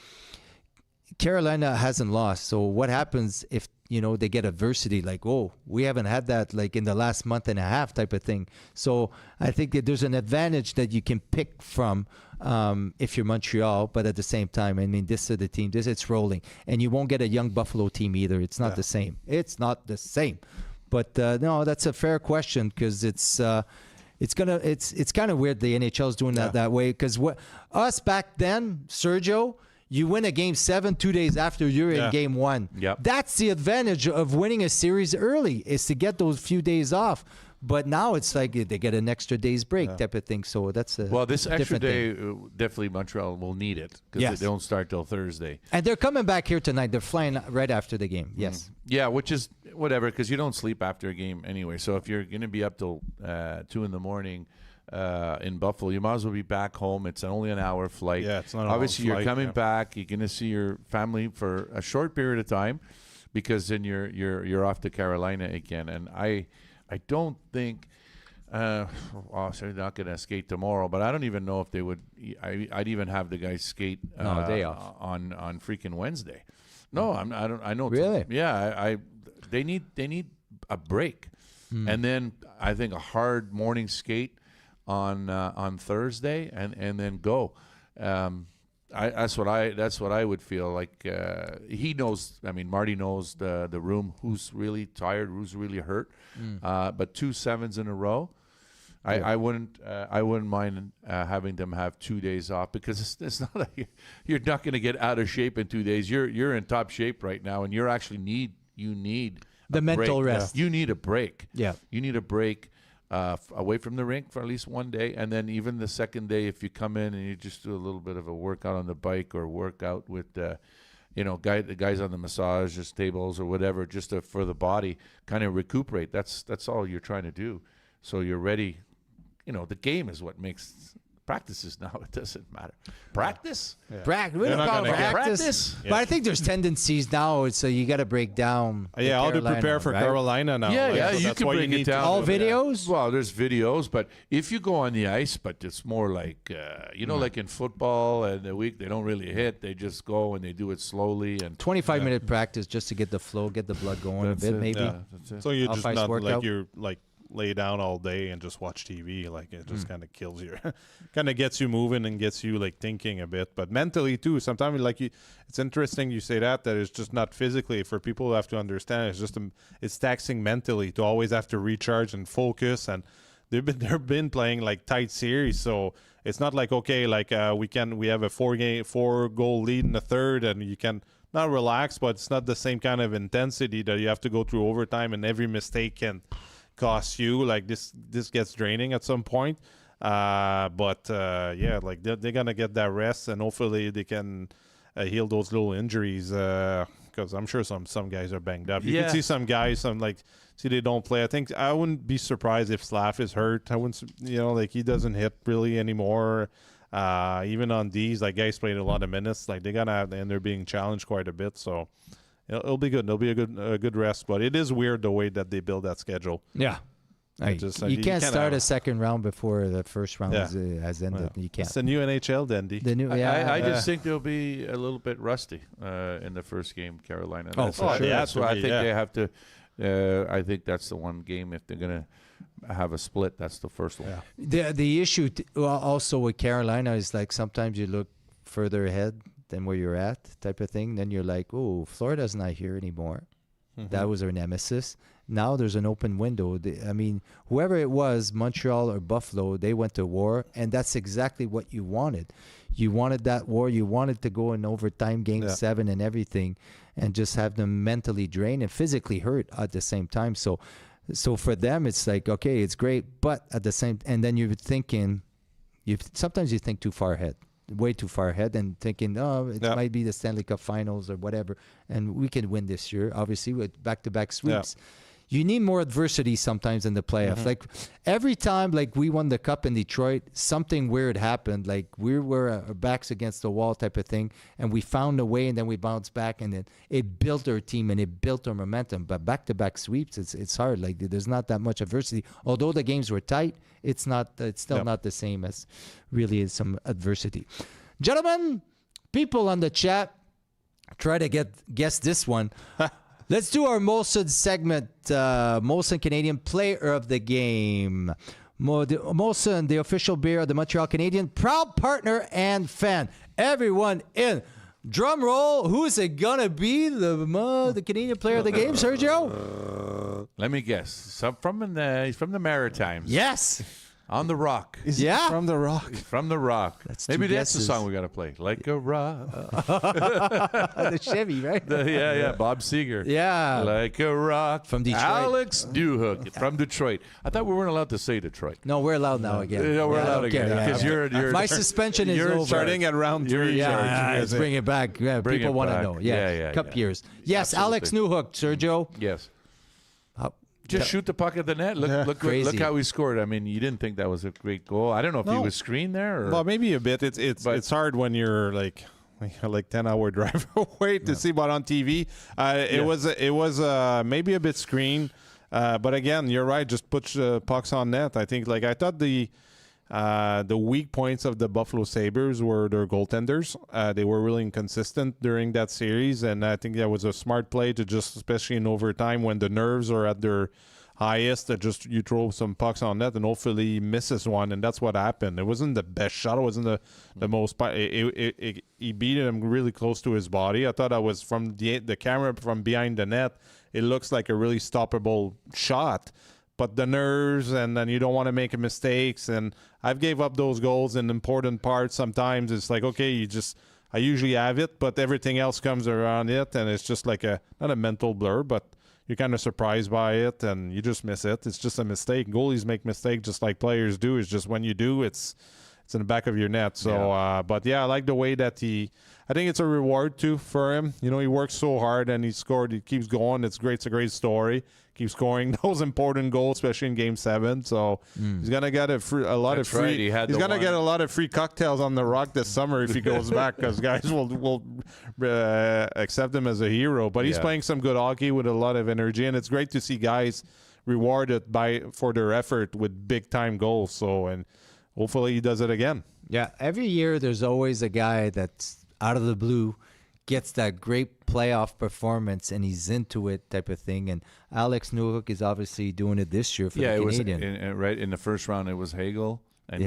Carolina hasn't lost. So what happens if they get adversity, we haven't had that in the last month and a half type of thing. So I think that there's an advantage that you can pick from if you're Montreal, but at the same time, I mean, this is the team, it's rolling. And you won't get a young Buffalo team either. It's not the same. It's not the same. But no, that's a fair question because it's kind of weird the NHL is doing that way because us back then, Sergio, you win a game 7 2 days after you're in game 1.
Yep.
That's the advantage of winning a series early is to get those few days off. But now it's they get an extra day's break type of thing. So that's a
this extra
different
day,
thing.
definitely Montreal will need it because they don't start till Thursday.
And they're coming back here tonight. They're flying right after the game. Yes.
Yeah, which is whatever because you don't sleep after a game anyway. So if you're going to be up till 2 in the morning in Buffalo, you might as well be back home. It's only an hour flight.
Yeah, it's not
obviously
a long
you're
flight,
coming back. You're going to see your family for a short period of time because then you're off to Carolina again. And I don't think. So they're not going to skate tomorrow, but I don't even know if they would. I'd even have the guys skate
day off
on freaking Wednesday. No, I don't. I know.
Really?
Yeah. They need a break, and then I think a hard morning skate on Thursday, and then go. That's what I would feel like. He knows. I mean, Marty knows the room. Who's really tired? Who's really hurt? But 2 7s in a row. I wouldn't mind having them have 2 days off because it's not like you're not going to get out of shape in 2 days. You're in top shape right now, and you actually need
the mental
break.
rest.
You need a break.
Yeah,
you need a break away from the rink for at least one day, and then even the second day, if you come in and you just do a little bit of a workout on the bike or workout with the guys on the massage tables or whatever, just for the body, kind of recuperate. That's all you're trying to do, so you're ready. The game is what makes practices now. It doesn't matter. Practice?
We don't call it practice.
Yeah.
But I think there's tendencies now. So you got to break down.
How to prepare for Carolina now.
Yeah,
so
you
that's
can
why
break
you
it
need
down.
All videos?
Well, there's videos, but if you go on the ice, but it's more like, like in football and the week, they don't really hit. They just go and they do it slowly. And
25-minute practice just to get the flow, get the blood going a bit, maybe.
Yeah. So you're just
Off-ice
not
workout.
you're lay down all day and just watch TV. It just kind of kills you, kind of gets you moving and gets you thinking a bit. But mentally too, sometimes it's interesting you say that it's just not physically. For people who have to understand, it's just it's taxing mentally to always have to recharge and focus. And they've been playing tight series, so it's not we have a 4-goal lead in the third, and you can not relax, but it's not the same kind of intensity that you have to go through overtime, and every mistake can cost you. This gets draining at some point. They're gonna get that rest, and hopefully they can heal those little injuries. Because I'm sure some guys are banged up. You can see some guys, they don't play. I think I wouldn't be surprised if Slav is hurt. I wouldn't, he doesn't hit really anymore. Even on these, guys played a lot of minutes. They're gonna have, and they're being challenged quite a bit. So it'll be good. It'll be a good rest. But it is weird the way that they build that schedule.
Yeah. You can't start a second round before the first round has ended. You can't.
It's the new NHL, Dandy.
I just think they'll be a little bit rusty in the first game, Carolina.
For sure.
That's why I think they have to. I think that's the one game if they're gonna have a split. That's the first one.
Yeah. The issue also with Carolina is sometimes you look further ahead than where you're at, type of thing. Then you're like, oh, Florida's not here anymore. Mm-hmm. That was our nemesis. Now there's an open window. Whoever it was, Montreal or Buffalo, they went to war, and that's exactly what you wanted. You wanted that war. You wanted to go in overtime, game 7 and everything, and just have them mentally drained and physically hurt at the same time. So So for them, it's like, okay, it's great, but at the same, and then you're thinking, sometimes you think too far ahead, way too far ahead, and thinking, oh, it might be the Stanley Cup Finals or whatever, and we can win this year, obviously, with back-to-back sweeps. Yeah. You need more adversity sometimes in the playoffs. Like every time, like we won the cup in Detroit, something weird happened. Like we were our backs against the wall type of thing, and we found a way, and then we bounced back, and it built our team and it built our momentum. But back-to-back sweeps, it's hard. Like there's not that much adversity. Although the games were tight, it's still not the same as really some adversity. Gentlemen, people on the chat, try to guess this one. Let's do our Molson segment. Molson Canadian Player of the Game. Molson, the official beer of the Montreal Canadiens, proud partner and fan. Everyone in. Drum roll. Who is it gonna be? The Canadian Player of the Game, Sergio?
Let me guess. He's from the Maritimes.
Yes.
On the Rock.
From the Rock.
From the Rock. Maybe that's the
guesses.
song we got to play. Like a rock.
The Chevy, right?
Bob Seger.
Yeah.
Like a rock.
From Detroit.
Alex Newhook from Detroit. I thought we weren't allowed to say Detroit.
No, we're allowed now again.
Yeah, we're allowed again. Because you're
my suspension is
you're
over.
Starting at round 3.
Let's bring it back. Yeah,
Bring
people
it
want to
back.
know. Cup
Yeah.
years. Yes,
Absolutely.
Alex Newhook, Sergio.
Yes. Just shoot the puck at the net. Look how he scored. I mean, you didn't think that was a great goal. I don't know if he was screened there. Or...
Well, maybe a bit. It's hard when you're like 10-hour drive away to see, but on TV, it was maybe a bit screened. But again, you're right. Just put pucks on net. I think I thought the weak points of the Buffalo Sabres were their goaltenders. They were really inconsistent during that series, and I think that was a smart play to just, especially in overtime when the nerves are at their highest, that just you throw some pucks on net and hopefully he misses one, and that's what happened. It wasn't the best shot. It wasn't the most. He beat him really close to his body. I thought that was from the camera from behind the net. It looks like a really stoppable shot. But the nerves, and then you don't want to make mistakes. And I've gave up those goals in important parts. Sometimes it's like, okay, I usually have it, but everything else comes around it, and it's just like not a mental blur, but you're kind of surprised by it, and you just miss it. It's just a mistake. Goalies make mistakes just like players do. It's just when you do, it's in the back of your net. So, but I like the way that I think it's a reward too for him. He works so hard and he scored. He keeps going. It's great. It's a great story. Keeps scoring those important goals, especially in Game 7. So he's gonna get a lot of free.
Right.
He's gonna get a lot of free cocktails on the Rock this summer if he goes back, because guys will accept him as a hero. But he's playing some good hockey with a lot of energy, and it's great to see guys rewarded for their effort with big time goals. So, and hopefully he does it again.
Yeah, every year there's always a guy that's out of the blue, gets that great playoff performance, and he's into it type of thing. And Alex Newhook is obviously doing it this year for the Canadian.
It was right in the first round. It was Hagel, and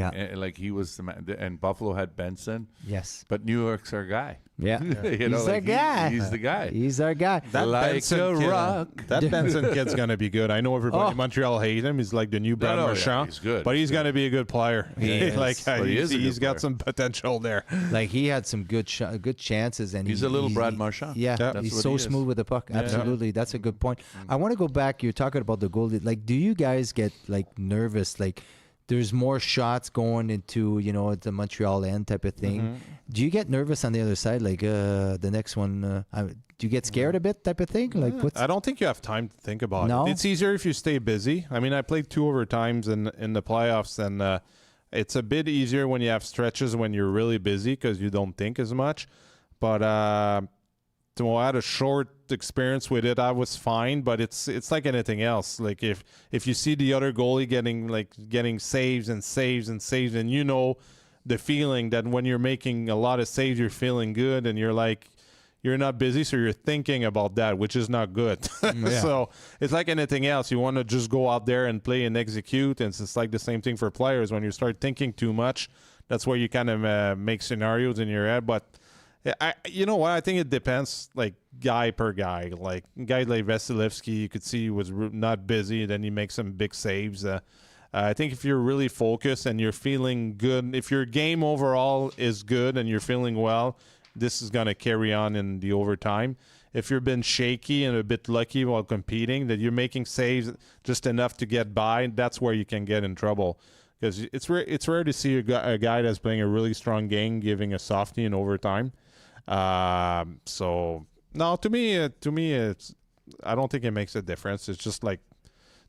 he was the man, and Buffalo had Benson.
Yes,
but Newhook's our guy.
Yeah,
he's our guy. He's the guy.
He's our guy.
That Benson kid, that Benson kid's gonna be good. I know everybody in Montreal hate him. He's like the new Brad Marchand.
He's good,
but he's gonna be a good player. He's got
player.
some potential there.
Like he had some good chances, and
he's a little Brad Marchand.
Yeah, he's so smooth with the puck. Absolutely, that's a good point. I want to go back. You're talking about the goalie. Like, do you guys get nervous? Like, there's more shots going into the Montreal end type of thing. Do you get nervous on the other side? Like the next one, do you get scared a bit type of thing? Like,
I don't think you have time to think about it. It's easier if you stay busy. I mean, I played 2 overtimes in the playoffs, and it's a bit easier when you have stretches when you're really busy because you don't think as much. But I had a short experience with it. I was fine, but it's like anything else. Like if you see the other goalie getting saves and saves and saves, and the feeling that when you're making a lot of saves, you're feeling good, and you're not busy, so you're thinking about that, which is not good. So it's like anything else. You want to just go out there and play and execute, and it's like the same thing for players. When you start thinking too much, that's where you kind of make scenarios in your head. But you know what? I think it depends, like guy per guy. Like guy like Vasilevsky, you could see he was not busy, then he makes some big saves. I think if you're really focused and you're feeling good, if your game overall is good and you're feeling well, this is going to carry on in the overtime. if you've been shaky and a bit lucky while competing, that you're making saves just enough to get by, that's where you can get in trouble. Because it's rare to see a guy that's playing a really strong game giving a softie in overtime. So no, to me, it's, I don't think it makes a difference. It's just like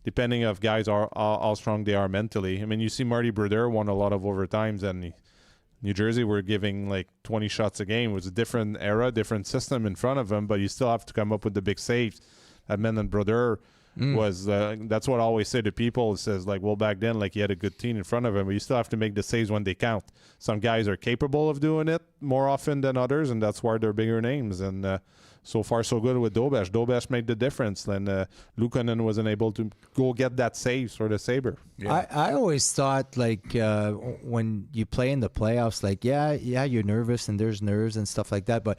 depending of guys are how strong they are mentally. I mean, you see Marty Brodeur won a lot of overtimes, and New Jersey were giving like 20 shots a game. It was a different era, different system in front of him, but you still have to come up with the big saves. That meant that Brodeur was that's what I always say to people. It says like, well, back then, like he had a good team in front of him, but you still have to make the saves when they count. Some guys are capable of doing it more often than others, and that's why they're bigger names. And so far, so good with Dobesh. Dobesh made the difference. Then Luukkonen wasn't able to go get that save for the Sabre.
Yeah. I always thought, like, when you play in the playoffs, like, yeah, you're nervous and there's nerves and stuff like that, but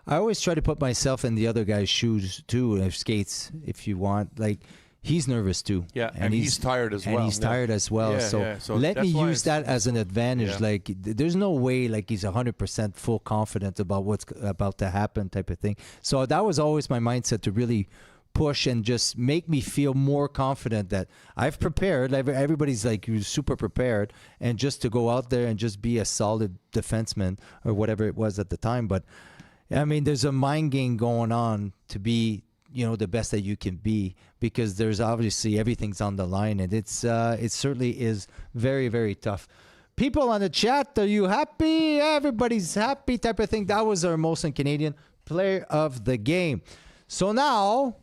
I always try to put myself in the other guy's shoes too, skates, if you want. Like, he's nervous too.
Yeah, and he's tired as well.
And he's tired as well.
Yeah,
so let me use that as an advantage. Yeah. Like, there's no way, like, he's 100% full confident about what's about to happen type of thing. So that was always my mindset, to really push and just make me feel more confident that I've prepared. Everybody's like, you're super prepared, and just to go out there and just be a solid defenseman or whatever it was at the time. But I mean, there's a mind game going on to be, the best that you can be, because there's obviously everything's on the line, and it certainly is very, very tough. People on the chat, are you happy? Everybody's happy type of thing. That was our Momesso Canadian player of the game. So now,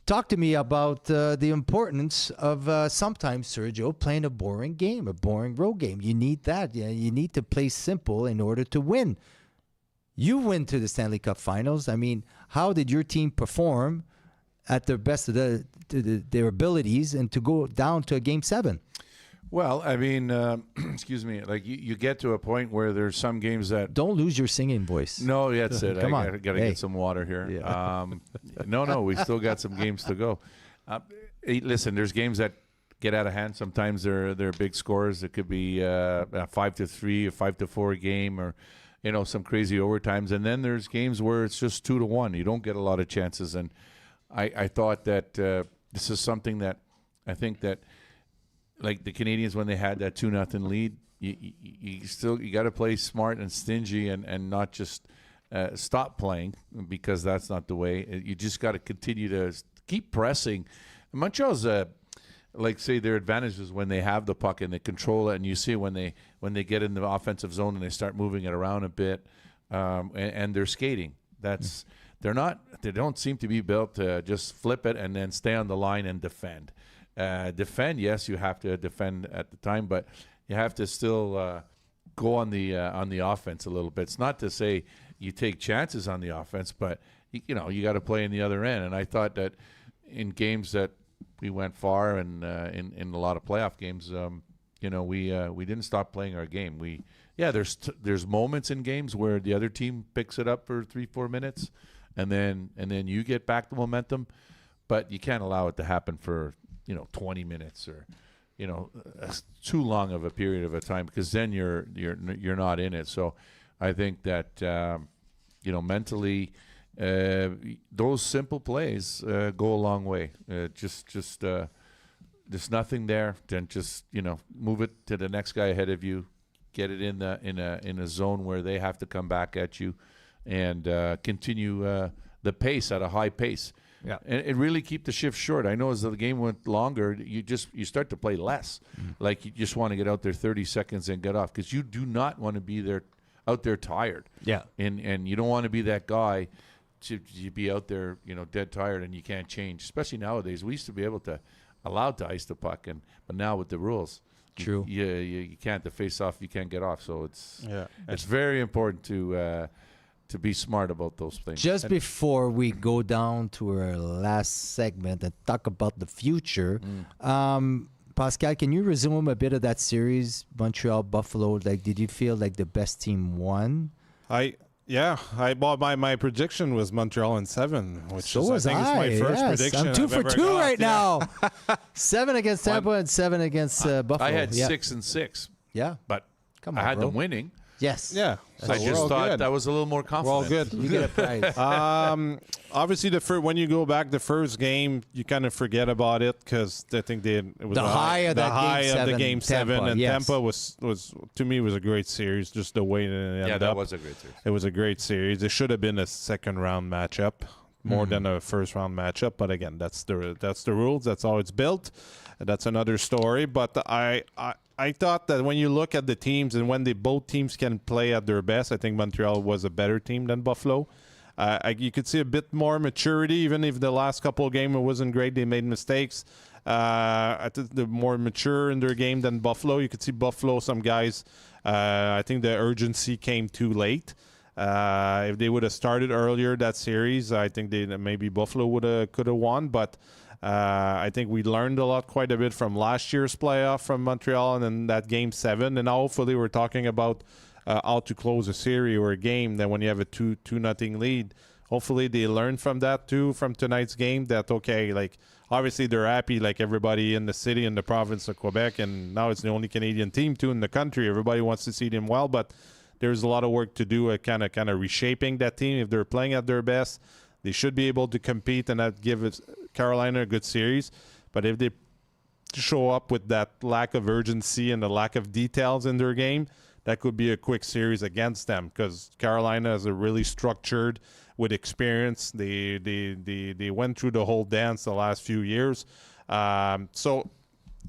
talk to me about the importance of sometimes, Sergio, playing a boring game, a boring road game. You need that. Yeah, you need to play simple in order to win. You went to the Stanley Cup Finals. I mean, how did your team perform at their best of their abilities, and to go down to a Game 7?
Well, I mean, excuse me, like you get to a point where there's some games that...
Don't lose your singing voice.
No, that's it.
Come on.
I got to get some water here. Yeah. No, we still got some games to go. Listen, there's games that get out of hand. Sometimes they're big scores. It could be a 5-3, a 5-4 game, or some crazy overtimes. And then there's games where it's just 2-1. You don't get a lot of chances. And I thought that this is something that I think that, like the Canadians, when they had that 2-0 lead, you got to play smart and stingy, and not just stop playing, because that's not the way. You just got to continue to keep pressing. Montreal's like, say, their advantage is when they have the puck and they control it, and you see when they get in the offensive zone and they start moving it around a bit, and they're skating. They don't seem to be built to just flip it and then stay on the line and defend. Defend, yes, you have to defend at the time, but you have to still go on the offense a little bit. It's not to say you take chances on the offense, but you got to play in the other end. And I thought that in games that we went far, and in a lot of playoff games, we didn't stop playing our game. There's moments in games where the other team picks it up for 3-4 minutes, and then you get back the momentum, but you can't allow it to happen for 20 minutes or too long of a period of a time, because then you're not in it. So I think that mentally, those simple plays go a long way. There's nothing there. Then just move it to the next guy ahead of you, get it in a zone where they have to come back at you, and continue the pace at a high pace. Yeah, and really keep the shift short. I know as the game went longer, you start to play less. Like, you just want to get out there 30 seconds and get off, because you do not want to be out there tired. Yeah, and you don't want to be that guy to be out there dead tired and you can't change. Especially nowadays, we used to be allowed to ice the puck, but now with the rules,
true,
you can't. The face off, you can't get off. So it's very important to be smart about those things.
Just before we go down to our last segment and talk about the future, Pascal, can you resume a bit of that series, Montreal Buffalo? Like, did you feel like the best team won?
I bought my prediction was Montreal in 7, which I think is my first prediction.
I'm 2 for 2 right now. 7 against Tampa and 7 against Buffalo.
I had 6 and 6.
Yeah,
but
come on,
I had
bro.
them winning.
Yes.
Yeah.
I
So we're
just
all
thought
good.
that was a little more
We're all
confident.
good.
You get a prize.
Obviously, when you go back the first game, you kind of forget about it because I think it was
The high of that
high
game
of the
seven,
game seven,
Tampa,
and
yes.
Tampa was to me was a great series. Just the way it ended
Yeah,
up.
that was a great series.
It was a great series. It should have been a second round matchup more than a first round matchup. But again, that's the rules. That's how it's built. That's another story. But I thought that when you look at the teams and when both teams can play at their best, I think Montreal was a better team than Buffalo. You could see a bit more maturity, even if the last couple of games it wasn't great. They made mistakes. I think they're more mature in their game than Buffalo. You could see Buffalo, some guys, I think the urgency came too late. If they would have started earlier that series, I think maybe Buffalo could have won. But I think we learned quite a bit from last year's playoff from Montreal and then that game 7. And now hopefully we're talking about how to close a series or a game. Then when you have a 2-0 lead, hopefully they learn from that too, from tonight's game. That obviously they're happy, like everybody in the city and the province of Quebec, and now it's the only Canadian team too in the country. Everybody wants to see them well, but there's a lot of work to do at kind of reshaping that team. If they're playing at their best, they should be able to compete and that give Carolina a good series. But if they show up with that lack of urgency and the lack of details in their game, that could be a quick series against them because Carolina is a really structured with experience. They went through the whole dance the last few years. So,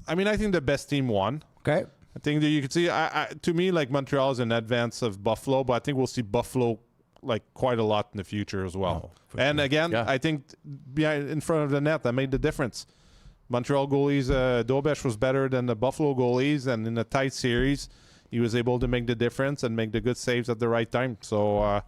I mean, I think the best team won.
Okay.
I think that you can see, to me, like Montreal is in advance of Buffalo, but I think we'll see Buffalo quite a lot in the future as well. And again, I think behind in front of the net, that made the difference. Montreal goalies, Dobesh was better than the Buffalo goalies, and in a tight series, he was able to make the difference and make the good saves at the right time. So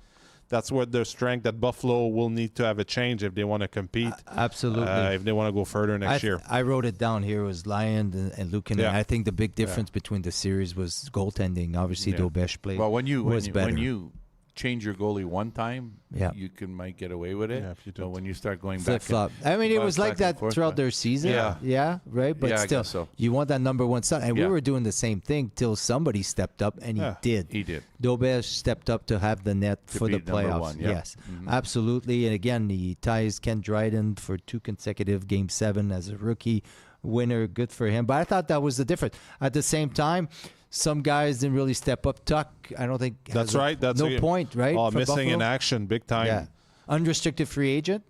that's what their strength that Buffalo will need to have a change if they want to compete.
Absolutely.
If they want to go further next year.
I wrote it down here. It was Lyon and Lukin.
Yeah.
I think the big difference between the series was goaltending. Obviously, Dobesh played.
Well, when
better.
you change your goalie one time,
Yeah.
you might get away with it.
Yeah, if you
But
don't.
when you start going
Flip
back,
flop. I mean, it was like that throughout their season.
Yeah.
Right. But
Yeah, I
still,
guess so.
you want that number one son. And we
Yeah.
were doing the same thing till somebody stepped up, and
Yeah.
he did.
He did.
Dobesh stepped up to have the net for the
be number
playoffs.
one, yeah.
Yes, absolutely. And again, he ties Ken Dryden for 2 consecutive Game 7 as a rookie winner. Good for him. But I thought that was the difference. At the same time, some guys didn't really step up. Tuck, I don't think.
That's right. That's
no point, right?
Oh,
for
missing in
Buffalo?
action, big time.
Yeah. Unrestricted free agent.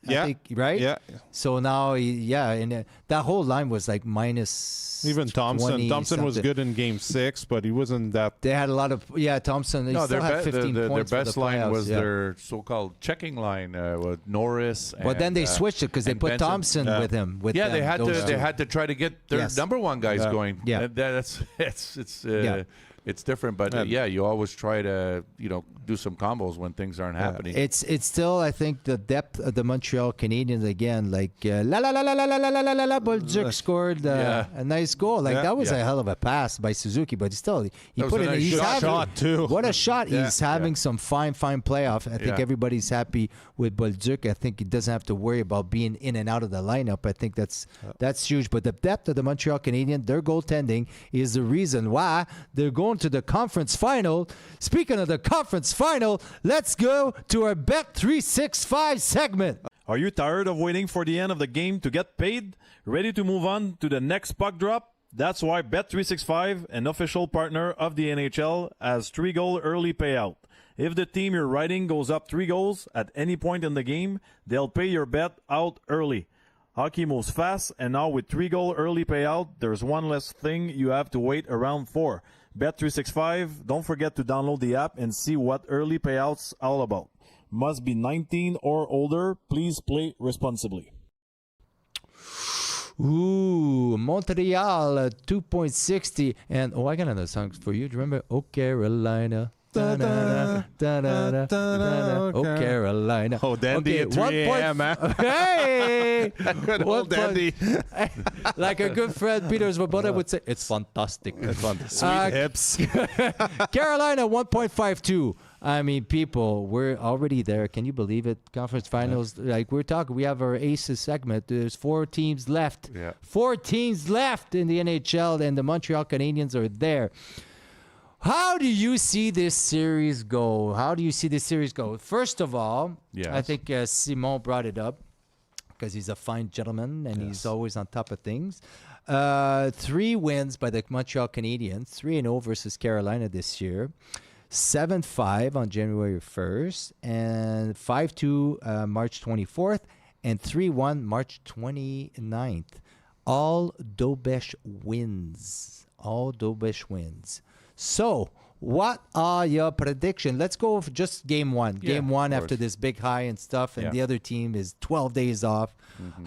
I
Yeah.
think, right?
Yeah.
So now, and that whole line was like minus.
Even Thompson.
20
Thompson was
something.
good in Game 6, but he wasn't that.
They had a lot of Thompson. He
No,
still had 15
their
points
best
for the
line
playoffs,
was
yeah.
their so-called checking line with Norris.
But then they switched it because they
and
put
Benson.
Thompson with him. With
Yeah,
them, those
they
two.
had to try to get their
Yes.
number one guys
Yeah.
going.
Yeah.
It's different, but you always try to do some combos when things aren't happening.
It's still, I think, the depth of the Montreal Canadiens again. Like Bolduc scored a nice goal. Like that was a hell of a pass by Suzuki, but still he
was
put
a
it.
nice
He's having,
shot, too.
What a shot!
Yeah.
He's having some fine playoff. I think
Yeah.
everybody's happy with Bolduc. I think he doesn't have to worry about being in and out of the lineup. I think that's huge. But the depth of the Montreal Canadiens, their goaltending is the reason why they're going to the conference final. Speaking of the conference final, let's go to our Bet365 segment.
Are you tired of waiting for the end of the game to get paid? Ready to move on to the next puck drop? That's why Bet365, an official partner of the NHL, has 3-goal early payout. If the team you're riding goes up 3 goals at any point in the game, they'll pay your bet out early. Hockey moves fast, and now with 3-goal early payout, there's one less thing you have to wait around for. Bet365, don't forget to download the app and see what early payouts all about. Must be 19 or older. Please play responsibly.
Ooh, Montreal 2.60. And I got another song for you. Do you remember? Oh, Carolina. Da-da-da, da-da-da, da-da. Oh, Carolina.
Oh, Dandy at 3 a.m., man.
Hey!
Good old Dandy.
Like a good friend, Peter Svoboda would say, it's fantastic.
It's fun. Sweet hips.
Carolina 1.52. I mean, people, we're already there. Can you believe it? Conference finals. Like we're talking, we have our Aces segment. There's 4 teams left.
Yeah.
4 teams left in the NHL, and the Montreal Canadiens are there. How do you see this series go? First of all,
Yes.
I think Simon brought it up because he's a fine gentleman and he's always on top of things. 3 wins by the Montreal Canadiens, 3-0 versus Carolina this year, 7-5 on January 1st, and 5-2 March 24th, and 3-1 March 29th. All Dobesh wins. So, what are your predictions? Let's go for just game one. Game one after this big high and stuff, and the other team is 12 days off.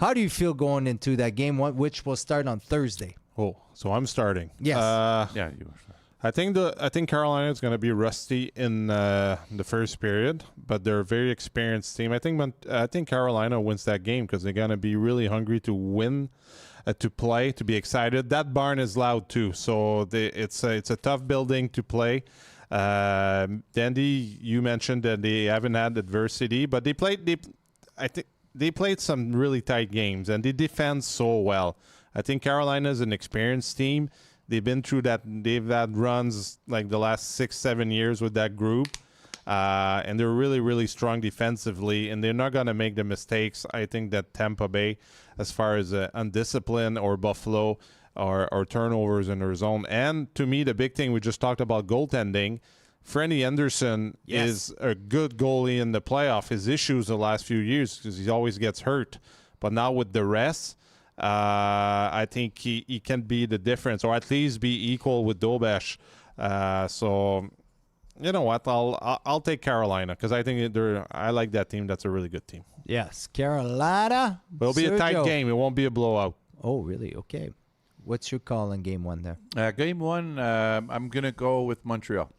How do you feel going into that game one, which will start on Thursday?
Oh, so I'm starting.
Yes.
Yeah, you are.
I think Carolina is going to be rusty in the first period, but they're a very experienced team. I think Carolina wins that game because they're going to be really hungry to win, to play, to be excited. That barn is loud too, so it's a tough building to play. Dandy, you mentioned that they haven't had adversity, but they played some really tight games and they defend so well. I think Carolina is an experienced team. They've been through that. They've had runs like the last 6-7 years with that group, and they're really, really strong defensively. And they're not going to make the mistakes. I think that Tampa Bay, as far as undisciplined or Buffalo or turnovers in their zone, and to me, the big thing we just talked about goaltending. Freddie Anderson is a good goalie in the playoff. His issues the last few years because he always gets hurt, but now with the rest. I think he can be the difference, or at least be equal with Dobesh. So, you know what? I'll take Carolina because I think I like that team. That's a really good team.
Yes, Carolina.
It'll be a tight
Sergio.
game. It won't be a blowout.
Oh, really? Okay. What's your call in game one there?
Game one, I'm going to go with Montreal.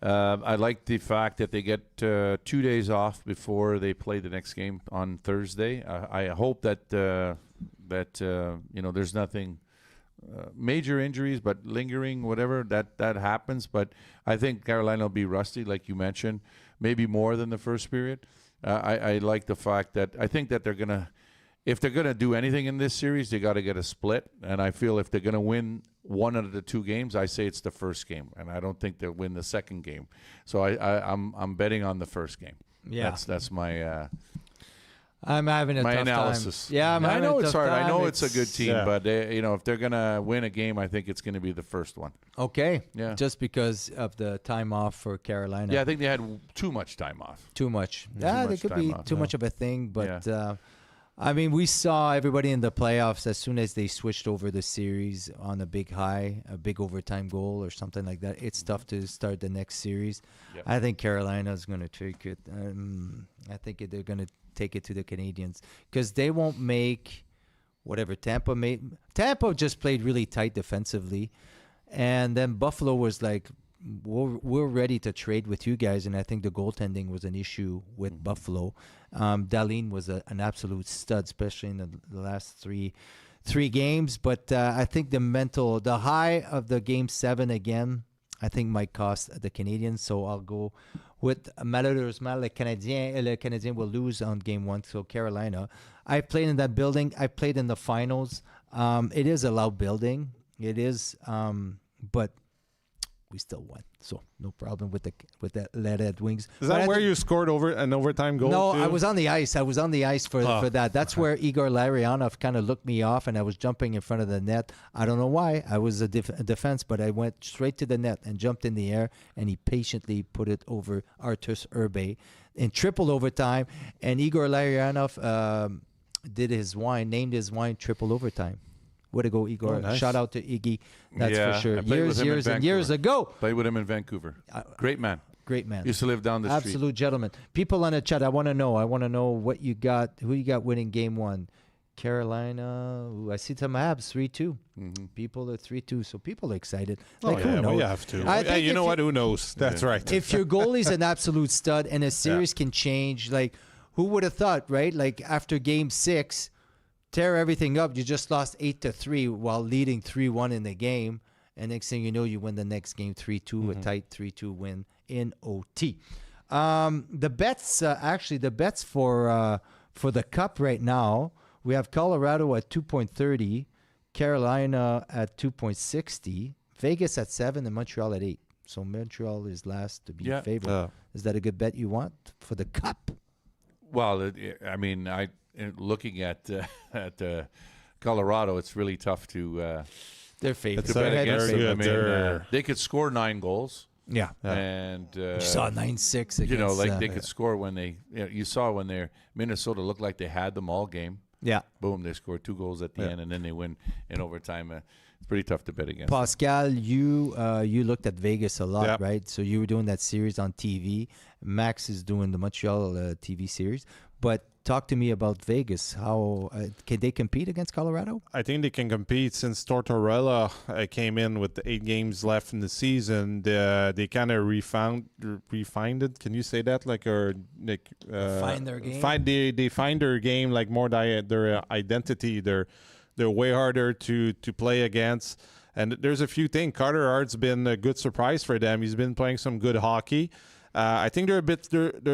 I like the fact that they get 2 days off before they play the next game on Thursday. I hope that there's nothing major injuries, but lingering, whatever that happens. But I think Carolina will be rusty, like you mentioned, maybe more than the first period. I like the fact that I think that if they're gonna do anything in this series, they got to get a split. And I feel if they're gonna win one out of the 2 games, I say it's the first game, and I don't think they'll win the second game. So I'm betting on the first game.
Yeah.
That's my.
I'm having a
My
tough
analysis.
time. Yeah,
I know it's hard. I know
It's
it's a good team, but if they're gonna win a game, I think it's gonna be the first one.
Okay.
Yeah.
Just because of the time off for Carolina.
Yeah, I think they had too much time off.
Too much. Yeah, there
much
could
time
be
off,
too
yeah.
much of a thing, but I mean, we saw everybody in the playoffs as soon as they switched over the series on a big high, a big overtime goal or something like that. It's tough to start the next series.
Yep.
I think Carolina's going to take it. I think they're going to take it to the Canadiens because they won't make whatever Tampa made. Tampa just played really tight defensively, and then Buffalo was like, we're ready to trade with you guys, and I think the goaltending was an issue with Buffalo. Dahlin was an absolute stud, especially in the last three games. But I think the high of the game 7 again, I think might cost the Canadiens. So I'll go with malheureusement le Canadien will lose on game 1. So Carolina. I played in that building. I played in the finals. It is a loud building. It is, but we still won, so no problem with that Red Wings.
Is that where you scored an overtime goal?
No,
too?
I was on the ice. For that. That's where Igor Larionov kind of looked me off, and I was jumping in front of the net. I don't know why. I was a defense, but I went straight to the net and jumped in the air, and he patiently put it over Artus Urbe in triple overtime. And Igor Larionov named his wine triple overtime. Way to go, Igor.
Oh, nice.
Shout out to Iggy. That's for sure.
I played with him in
Years and
Vancouver.
years ago.
Played with him in Vancouver. Great man.
Great man.
Used to live down the street.
Absolute gentleman. People on the chat, I want to know what you got, who you got winning game 1. Carolina. Ooh, I see some HABS 3-2. People are 3-2, so people are excited.
Oh,
who
yeah,
knows?
we have to.
I think
You know what? Who knows? That's right.
If your goalie's an absolute stud and a series can change, like who would have thought, right? Like after game 6, tear everything up. You just lost 8-3 while leading 3-1 in the game, and next thing you know, you win the next game 3-2, a tight 3-2 win in OT. The bets for the Cup right now, we have Colorado at 2.30, Carolina at 2.60, Vegas at 7, and Montreal at 8. So Montreal is last to be
Yeah.
favored. Is that a good bet you want for the cup?
Well, looking at Colorado, it's really tough to
They're favored.
bet against
they're
them.
good.
They could score 9 goals,
Yeah.
and
You saw 9-6 against.
they could score when they. You saw when Minnesota looked like they had them all game.
Yeah.
Boom, they scored 2 goals at the end, and then they win in overtime. It's pretty tough to bet against. them.
Pascal, you looked at Vegas a lot,
Yep.
right? So you were doing that series on TV. Max is doing the Montreal TV series. But talk to me about Vegas. How can they compete against Colorado?
I think they can compete since Tortorella came in with the 8 games left in the season. They kind of refined it. Can you say that?
Find their game?
They find their game, like more their identity. They're way harder to play against. And there's a few things. Carter Hart's been a good surprise for them. He's been playing some good hockey. I think they're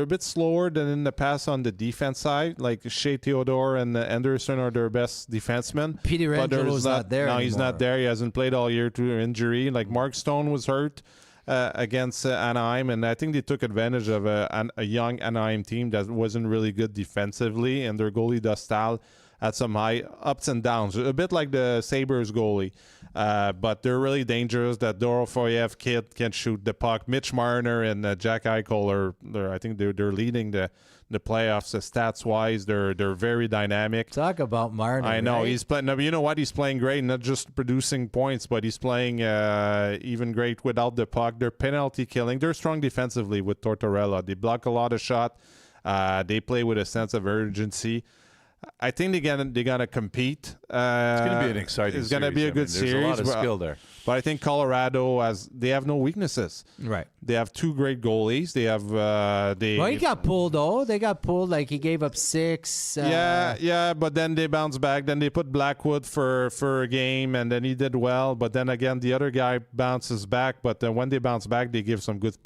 a bit slower than in the past on the defense side. Like Shea Theodore and Anderson are their best defensemen.
Peter
But there's
Angelo's not there
No,
anymore.
he's not there. He hasn't played all year due to injury. Like Mark Stone was hurt against Anaheim, and I think they took advantage of a young Anaheim team that wasn't really good defensively, and their goalie Dostal had some high ups and downs, a bit like the Sabres goalie. But they're really dangerous. That Dorofoyev kid can shoot the puck. Mitch Marner and Jack Eichel I think they're leading the playoffs stats wise. They're very dynamic.
Talk about Marner.
I know
right?
he's playing. No, but you know what? He's playing great, not just producing points, but he's playing even great without the puck. They're penalty killing. They're strong defensively with Tortorella. They block a lot of shots. They play with a sense of urgency. I think they're gonna compete.
It's going to be an exciting.
It's going to be a good series.
There's a lot of skill there.
But I think Colorado they have no weaknesses.
Right.
They have 2 great goalies. They have
Well, he got pulled, though. They got pulled. Like, he gave up 6.
yeah, but then they bounced back. Then they put Blackwood for a game, and then he did well. But then again, the other guy bounces back. But then when they bounce back, they give some good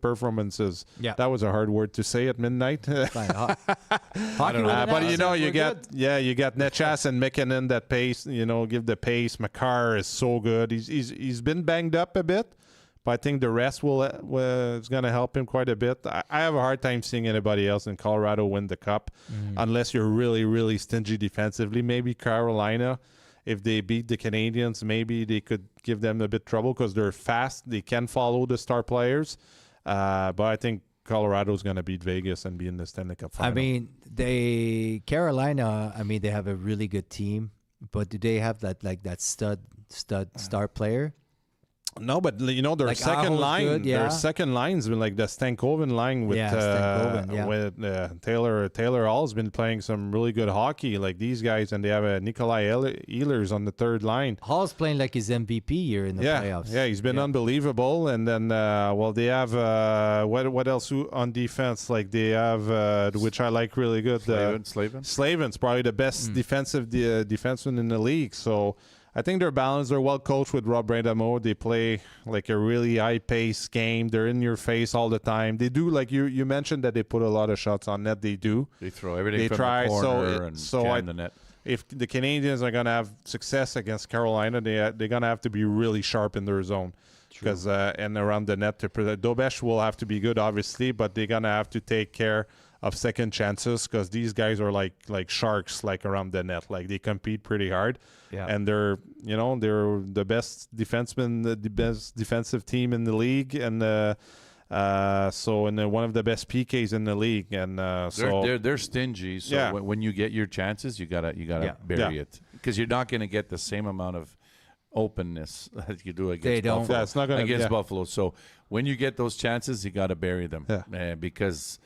performances.
Yeah.
That was a hard word to say at midnight.
Fine. Hockey with
But you know, you
analysis,
you got Netchas and McKinnon that pace. Give the pace. Makar is so good. He's been banged up a bit. But I think the rest is going to help him quite a bit. I have a hard time seeing anybody else in Colorado win the cup unless you're really, really stingy defensively. Maybe Carolina, if they beat the Canadiens, maybe they could give them a bit trouble because they're fast. They can follow the star players. But I think Colorado's going to beat Vegas and be in the Stanley Cup final.
I mean, Carolina, they have a really good team. But do they have that stud star player?
No, but their
Like
second
Aho's
line,
good, yeah.
their second line's been like the Stankoven line with
Stankoven, yeah.
with Taylor Hall's been playing some really good hockey, like these guys, and they have Nikolai Ehlers on the third line.
Hall's playing like his MVP year in the playoffs.
Yeah, he's been unbelievable. And then, they have what else on defense? Like they have, which I like really good. Slavin's probably the best defensive defenseman in the league. So I think they're balanced. They're well coached with Rob Brind'Amour. They play like a really high-paced game. They're in your face all the time. They do, like you mentioned, that they put a lot of shots on net. They do.
They throw everything from
try,
the corner and jam the net.
If the Canadiens are going to have success against Carolina, they're going to have to be really sharp in their zone. Because and around the net to protect. Dobesh will have to be good, obviously, but they're going to have to take care of second chances because these guys are like sharks, like around the net. Like they compete pretty hard, and they're the best defenseman, the best defensive team in the league, and one of the best PKs in the league, and
they're stingy. So when you get your chances, you gotta bury it because you're not going to get the same amount of openness that you do against Buffalo.
It's not gonna,
against Buffalo. So when you get those chances, you got to bury them because.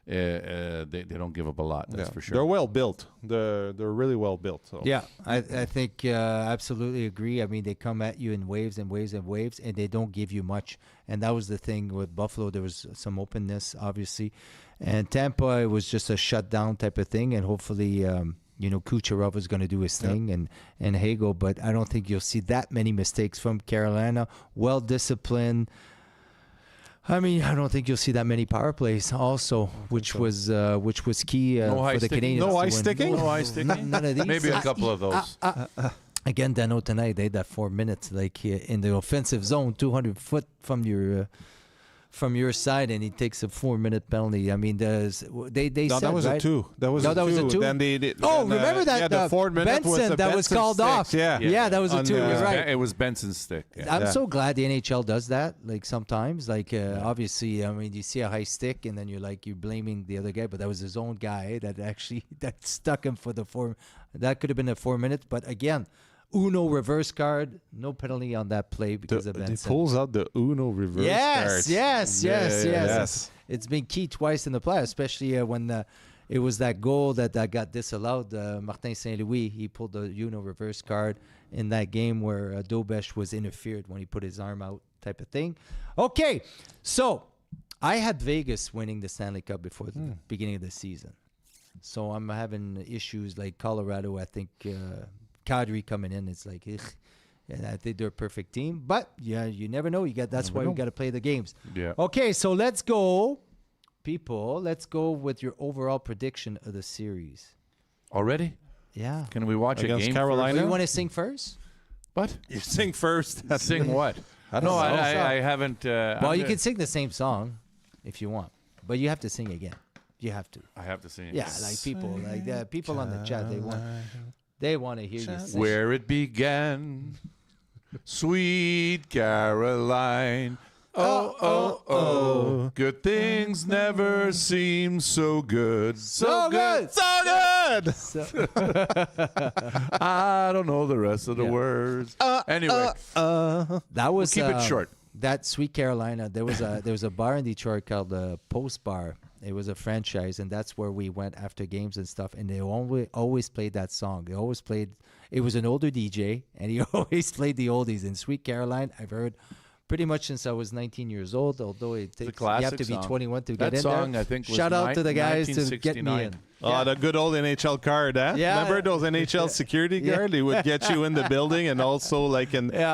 They don't give up a lot. That's for sure.
They're well built. They're really well built. So.
Yeah, I think absolutely agree. I mean, they come at you in waves and waves and waves, and they don't give you much. And that was the thing with Buffalo. There was some openness, obviously, and Tampa, it was just a shutdown type of thing. And hopefully, Kucherov is going to do his thing, and Hagel. But I don't think you'll see that many mistakes from Carolina. Well disciplined. I don't think you'll see that many power plays also, which was key for the Canadiens.
No ice sticking?
None of these.
Maybe a couple of those.
Again, Dandenault tonight, they had that 4 minutes, like in the offensive zone, 200 foot from your side, and he takes a 4-minute penalty. I mean, they
No,
said,
that was
right?
a 2. That was
No,
a
that was a 2.
Then
Remember that
the 4 minute was
Benson
the
that was
Benson
called off?
sticks, Yeah.
Yeah, that was a
On
2.
the-
You're right.
It was Benson's stick. Yeah.
I'm so glad the NHL does that. Like sometimes, like obviously, I mean, you see a high stick, and then you're blaming the other guy, but that was his own guy that actually that stuck him for the 4. That could have been a 4 minutes, but again, Uno reverse card, no penalty on that play because of
He
Benson.
pulls out the Uno reverse cards.
Yes. It's been key twice in the play, especially when it was that goal that got disallowed. Martin St. Louis, he pulled the Uno reverse card in that game where Dobesh was interfered when he put his arm out, type of thing. Okay, so I had Vegas winning the Stanley Cup before the beginning of the season. So I'm having issues like Colorado. I think Kadri coming in, it's like, ugh. And I think they're a perfect team. But yeah, you never know. That's why we got to play the games.
Yeah.
Okay, so let's go, people. Let's go with your overall prediction of the series.
Already?
Yeah.
Can we watch
Against
a game?
Carolina?
You want to sing first?
What?
You sing first.
Sing what? No, I haven't.
Well, you can sing the same song if you want, but you have to sing again. You have to.
I have to sing it.
Yeah, like people on the chat, they want to hear you sing.
Where it began, sweet Caroline. Oh. Good things never seem so good.
So good.
I don't know the rest of the words. Anyway,
That was
keep it short.
That Sweet Carolina. There was a bar in Detroit called the Post Bar. It was a franchise, and that's where we went after games and stuff. And they always played that song. They always played. It was an older DJ, and he always played the oldies. In Sweet Caroline, I've heard pretty much since I was 19 years old. Although it takes you have to be 21 to get in
song,
there.
I think, was
Shout out to the guys to get me
1969.
in.
Oh, the good old NHL card, huh?
Yeah.
Remember those NHL security guard? They would get you in the building and also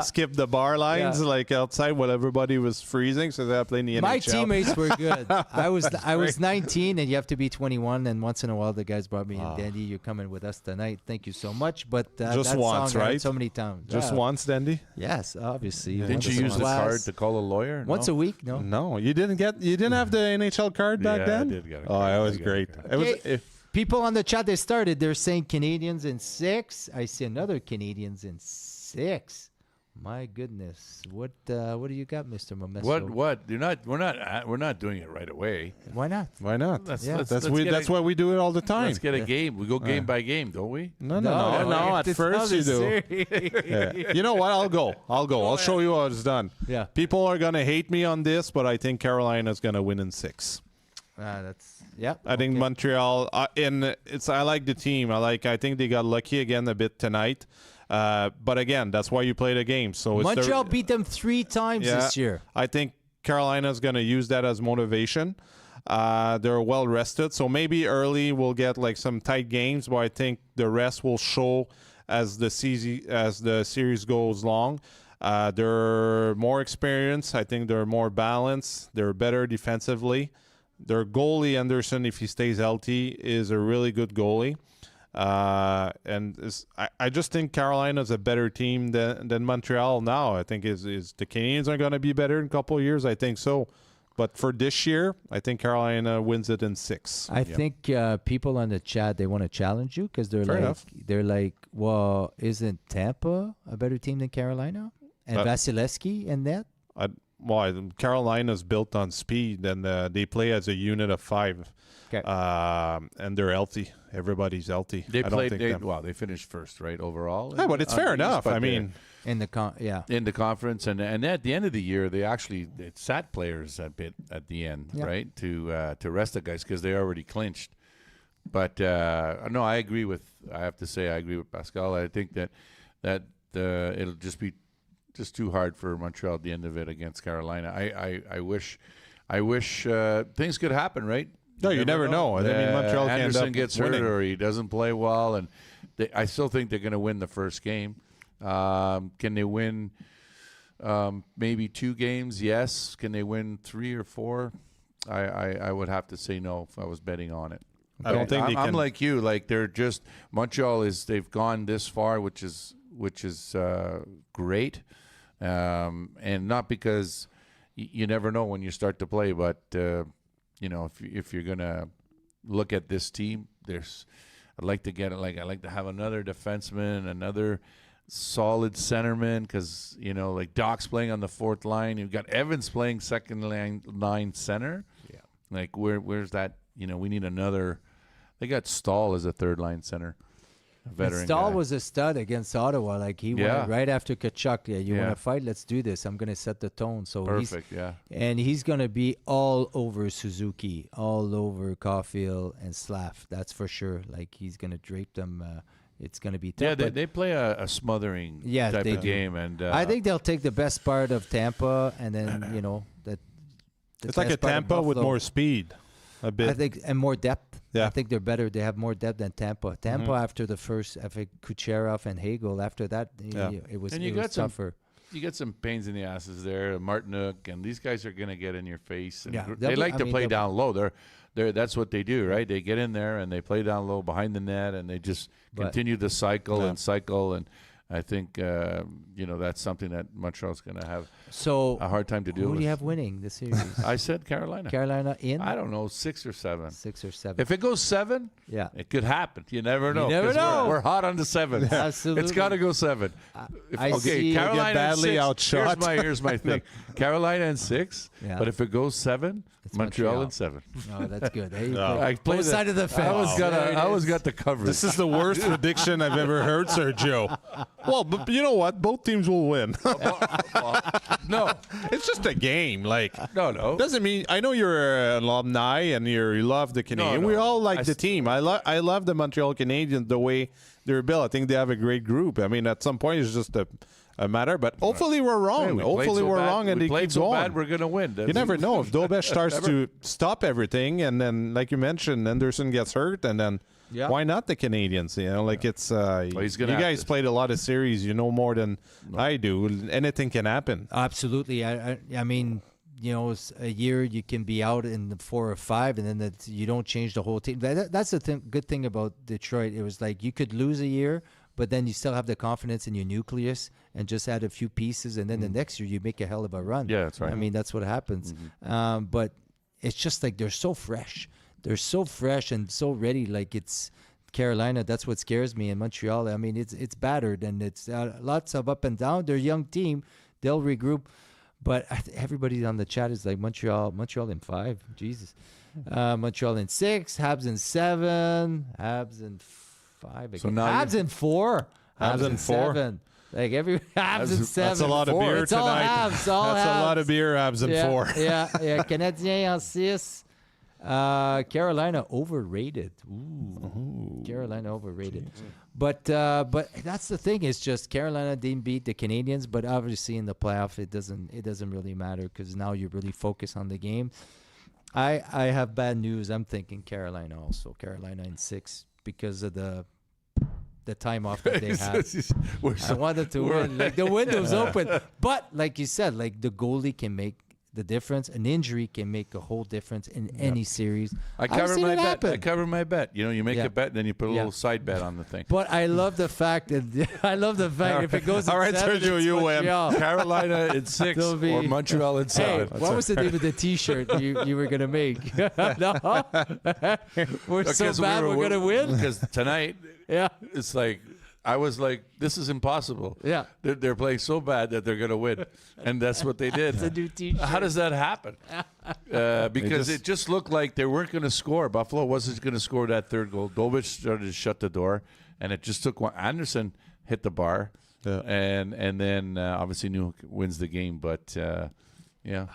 skip the bar lines like outside while everybody was freezing, so they're playing the NHL.
My teammates were good. I was 19, and you have to be 21. And once in a while, the guys brought me in. Dandy, you're coming with us tonight. Thank you so much. But
Just
that
once,
song I heard
right?
so many times.
Just once, Dandy?
Yes, obviously.
Didn't you use the card to call a lawyer?
Once a week? No.
No, you didn't have the NHL card back then?
I did get a
Oh,
card.
that was
I got a
great.
card.
It was
Okay. People on the chat, they're saying Canadians in 6. I see another Canadians in 6. My goodness, what do you got, Mr. Momesso?
What? We're not doing it right away.
Why not?
Why not?
Let's
That's why we do it all the time.
Let's get a game. We go game by game, don't we?
No. At first you do. Yeah. You know what? I'll go. I'll show you how it's done.
Yeah.
People are gonna hate me on this, but I think Carolina's gonna win in 6. I think Montreal. I like the team. I think they got lucky again a bit tonight. But again, that's why you play the game. So
Montreal beat them 3 times this year.
I think Carolina's going to use that as motivation. They're well rested, so maybe early we'll get like some tight games, but I think the rest will show as the series goes long. They're more experienced. I think they're more balanced. They're better defensively. Their goalie, Anderson, if he stays healthy, is a really good goalie. I just think Carolina's a better team than Montreal now. I think is the Canadiens are going to be better in a couple of years. I think so. But for this year, I think Carolina wins it in 6.
I think people on the chat, they want to challenge you because
Fair
they're like, well, isn't Tampa a better team than Carolina? And Vasilevsky and that?
Carolina's built on speed, and they play as a unit of 5.
Okay.
And they're healthy. Everybody's healthy.
They finished first, right, overall.
Yeah, but it's fair enough. I mean,
in the
in the conference, and at the end of the year, they actually sat players a bit at the end, right, to rest the guys because they already clinched. But no, I agree with Pascal. I think that it'll just be too hard for Montreal at the end of it against Carolina. I wish things could happen, right?
No, you never know. I mean, Montreal can end
Anderson
up
gets
winning.
hurt or he doesn't play well, and I still think they're going to win the first game. Can they win maybe 2 games? Yes. Can they win 3 or 4? I would have to say no if I was betting on it.
I don't think they can.
I'm like you. Like they're just Montreal they've gone this far, which is which is great, and not because you never know when you start to play, but if you're gonna look at this team, I'd like to have another defenseman, another solid centerman, because like Doc's playing on the fourth line. You've got Evans playing second line center.
Yeah.
Like where's that? We need another. They got Stahl as a third line center. Veteran
Stahl
guy.
was a stud against Ottawa. Like he went right after Kachuk. Yeah, you want to fight? Let's do this. I'm going to set the tone. So
perfect.
And he's going to be all over Suzuki, all over Caulfield and Slav. That's for sure. Like he's going to drape them. It's going to be tough.
Yeah, they play a smothering type of game, and
I think they'll take the best part of Tampa, and then that.
It's like a Tampa with more speed. A bit.
I think, and more depth.
Yeah.
I think they're better. They have more depth than Tampa. Tampa after Kucherov and Hagel, after that, it was tougher.
You get some pains in the asses there. Martinuk, and these guys are going to get in your face. And
Yeah,
they like to play down low. That's what they do, right? They get in there and they play down low behind the net, and they just continue to cycle and cycle. And I think that's something that Montreal's going to have a hard time to do.
Who
with.
do you have winning the series?
I said Carolina.
Carolina in?
I don't know, 6 or 7.
6 or 7.
If it goes 7, it could happen. You never know.
You never know.
We're hot on the 7.
Absolutely.
It's got to go 7. Carolina
badly
and 6.
outshot.
Here's my thing. Carolina in 6, but if it goes 7, Montreal in 7.
Oh, that's good. There you
No.
go.
I played
Both side of the fence.
I always got the coverage.
This is the worst prediction I've ever heard, Sergio. Well, but you know what? Both teams will win.
No,
It's just a game. Like
no.
doesn't mean I know you're an alumni and you love the Canadiens.
No.
We all like the team. I love the Montreal Canadiens the way they're built. I think they have a great group. I mean, at some point it's just a matter, but hopefully we're wrong. Hopefully we're wrong, and they keep
so
going.
bad we're gonna win.
You never know if Dobesh starts to stop everything, and then, like you mentioned, Anderson gets hurt, and then why not the Canadiens? It's you guys played a lot of series. You know more than I do. Anything can happen.
Absolutely. I mean, it's a year you can be out in the 4 or 5, and then you don't change the whole team. That's the good thing about Detroit. It was like you could lose a year, but then you still have the confidence in your nucleus and just add a few pieces, and then the next year you make a hell of a run.
Yeah, that's right.
I mean, that's what happens. But it's just like they're so fresh. They're so fresh and so ready. Like it's Carolina. That's what scares me. In Montreal, I mean, it's battered, and it's lots of up and down. They're a young team. They'll regroup. But everybody on the chat is like Montreal in 5. Jesus. Montreal in 6. Habs in 7. Habs in 5 again.
So now
Habs in 4.
Habs in 4.
7. Like every Habs in 7.
That's a lot of beer
it's all
tonight.
Habs. All
That's
Habs.
a lot of beer. Habs in 4.
Yeah. Canadiens en 6. Carolina overrated. Ooh. Carolina overrated. But that's the thing. It's just Carolina didn't beat the Canadiens, but obviously in the playoff it doesn't really matter because now you really focus on the game. I have bad news. I'm thinking Carolina also. Carolina in 6 because of the time off that they have. I wanted to win. Like the window's open. But like you said, like the goalie can make the difference. An injury can make a whole difference in any series.
I cover my bet. You make a bet and then you put a little side bet on the thing.
But I love the fact that if it goes
All right,
in 7,
Sergio,
it's
you win.
Montreal.
Carolina in 6
They'll be-
or Montreal in
Hey,
7.
what was the name of the T-shirt you were gonna make? No, we're so bad we're gonna win.
Because tonight,
Yeah,
it's like I was like, this is impossible.
Yeah.
They're playing so bad that they're going to win. And that's what they did.
it's a new T-shirt.
How does that happen? Because it just looked like they weren't going to score. Buffalo wasn't going to score that third goal. Dobich started to shut the door, and it just took one. Anderson hit the bar, and then obviously Newhook wins the game. But, yeah.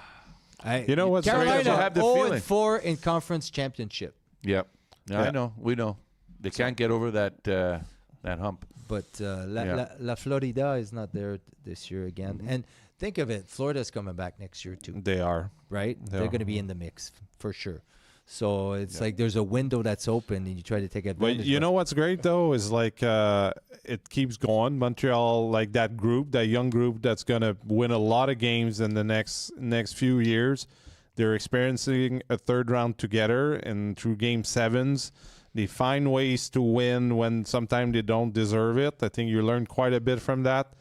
You know what's
Carolina
I have the feeling.
0-4 in conference championship.
Yep. I know. We know. They can't get over that hump.
But La Florida is not there this year again.
Mm-hmm.
And think of it, Florida's coming back next year too,
They are.
right?
They
They're
are.
going to be in the mix for sure. So it's like there's a window that's open, and you try to take advantage.
But you know what's great though is like it keeps going. Montreal, like that young group that's gonna win a lot of games in the next few years. They're experiencing a third round together and through game 7s. They find ways to win when sometimes they don't deserve it. I think you learn quite a bit from that.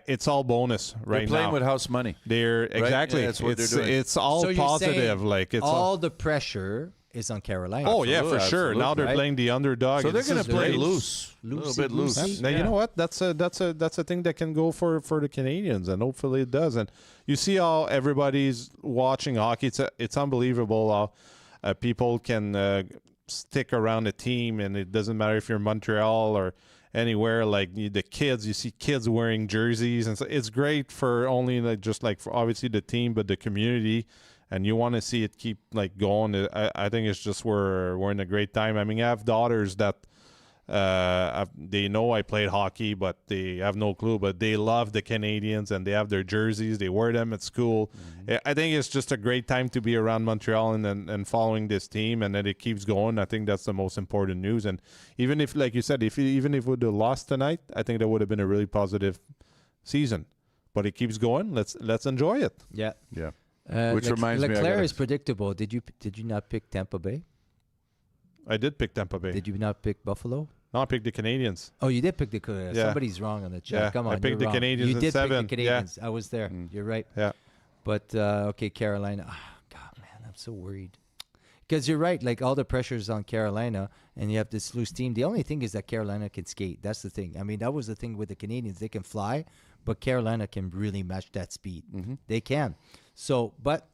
It's all bonus right
They're playing
now.
with house money.
They're exactly.
Yeah, that's what
it's,
they're doing.
It's all
So you're
positive.
saying
Like it's
all the pressure is on Carolina.
Oh yeah, for sure.
Absolutely.
Now they're
Right?
playing the underdog.
So they're
This
going
is
to play
great.
loose. A little bit loose.
Loosey.
Now, you know what? That's a thing that can go for the Canadians, and hopefully it does. And you see how everybody's watching hockey. It's unbelievable how people can stick around a team, and it doesn't matter if you're Montreal or anywhere. Like the kids, you see kids wearing jerseys, and so it's great for only for obviously the team, but the community. And you want to see it keep going. I think it's just we're in a great time. I mean, I have daughters that they know I played hockey, but they have no clue. But they love the Canadians, and they have their jerseys. They wear them at school. I think it's just a great time to be around Montreal and following this team, and that it keeps going. I think that's the most important news. And even if, like you said, even if we would have lost tonight, I think that would have been a really positive season. But it keeps going. Let's enjoy it.
Yeah.
Yeah. Which reminds me,
Leclaire is predictable. Did you not pick Tampa Bay?
I did pick Tampa Bay.
Did you not pick Buffalo?
No, I picked the Canadians.
Oh, you did pick the
Yeah.
Somebody's wrong on the chat.
Yeah,
Come on,
I picked
you're
the
wrong.
Canadians
You
at
did
7.
pick the Canadians. I was there. You're right.
Yeah.
But okay, Carolina. God, man, I'm so worried. Because you're right. Like all the pressure's on Carolina, and you have this loose team. The only thing is that Carolina can skate. That's the thing. I mean, that was the thing with the Canadians. They can fly, but Carolina can really match that speed. They can. So, but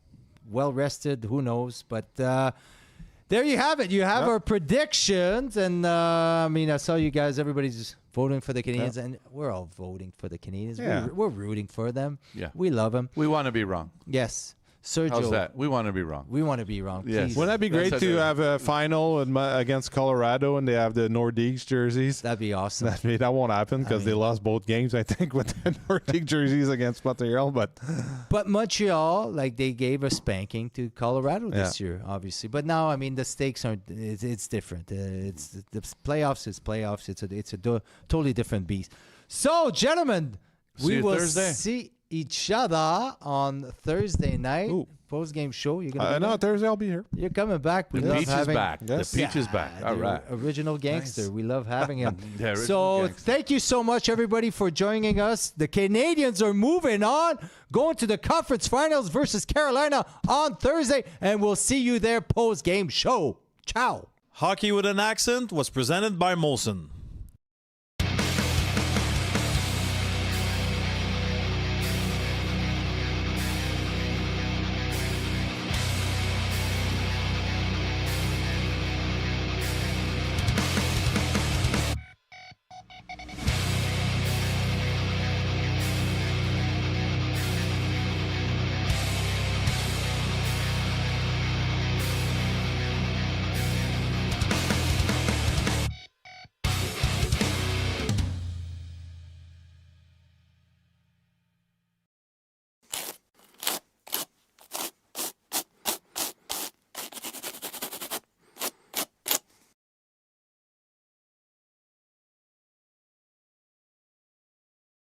well rested. Who knows? But there you have it. You have our predictions, and I mean, I saw you guys. Everybody's voting for the Canadians, and we're all voting for the Canadians.
Yeah.
We're rooting for them.
Yeah.
We love them.
We want to be wrong.
Yes, Sergio.
How's that? We want to be wrong.
We want to be wrong.
Yes.
Please.
Wouldn't that be
That's
great
such
to
a-
have a final against Colorado and they have the Nordiques jerseys?
That'd be awesome.
That won't happen because they lost both games, I think, with the Nordic jerseys against Montreal. But
But Montreal, like they gave a spanking to Colorado this year, obviously. But now, I mean, the stakes aren't. It's different. It's the playoffs. It's playoffs. It's a totally different beast. So, gentlemen,
See
we
you
will
Thursday.
see each other on Thursday night.
Ooh.
Post game show. You're gonna. Be
no,
there?
Thursday I'll be here.
You're coming back. We
The
love
peach is
having.
back.
Yes.
The peach is back. All
the
right.
Original gangster. We love having him.
Yeah, original
so
gangster.
thank you so much, everybody, for joining us. The Canadians are moving on, going to the conference finals versus Carolina on Thursday, and we'll see you there post-game show. Ciao.
Hockey with an Accent was presented by Molson.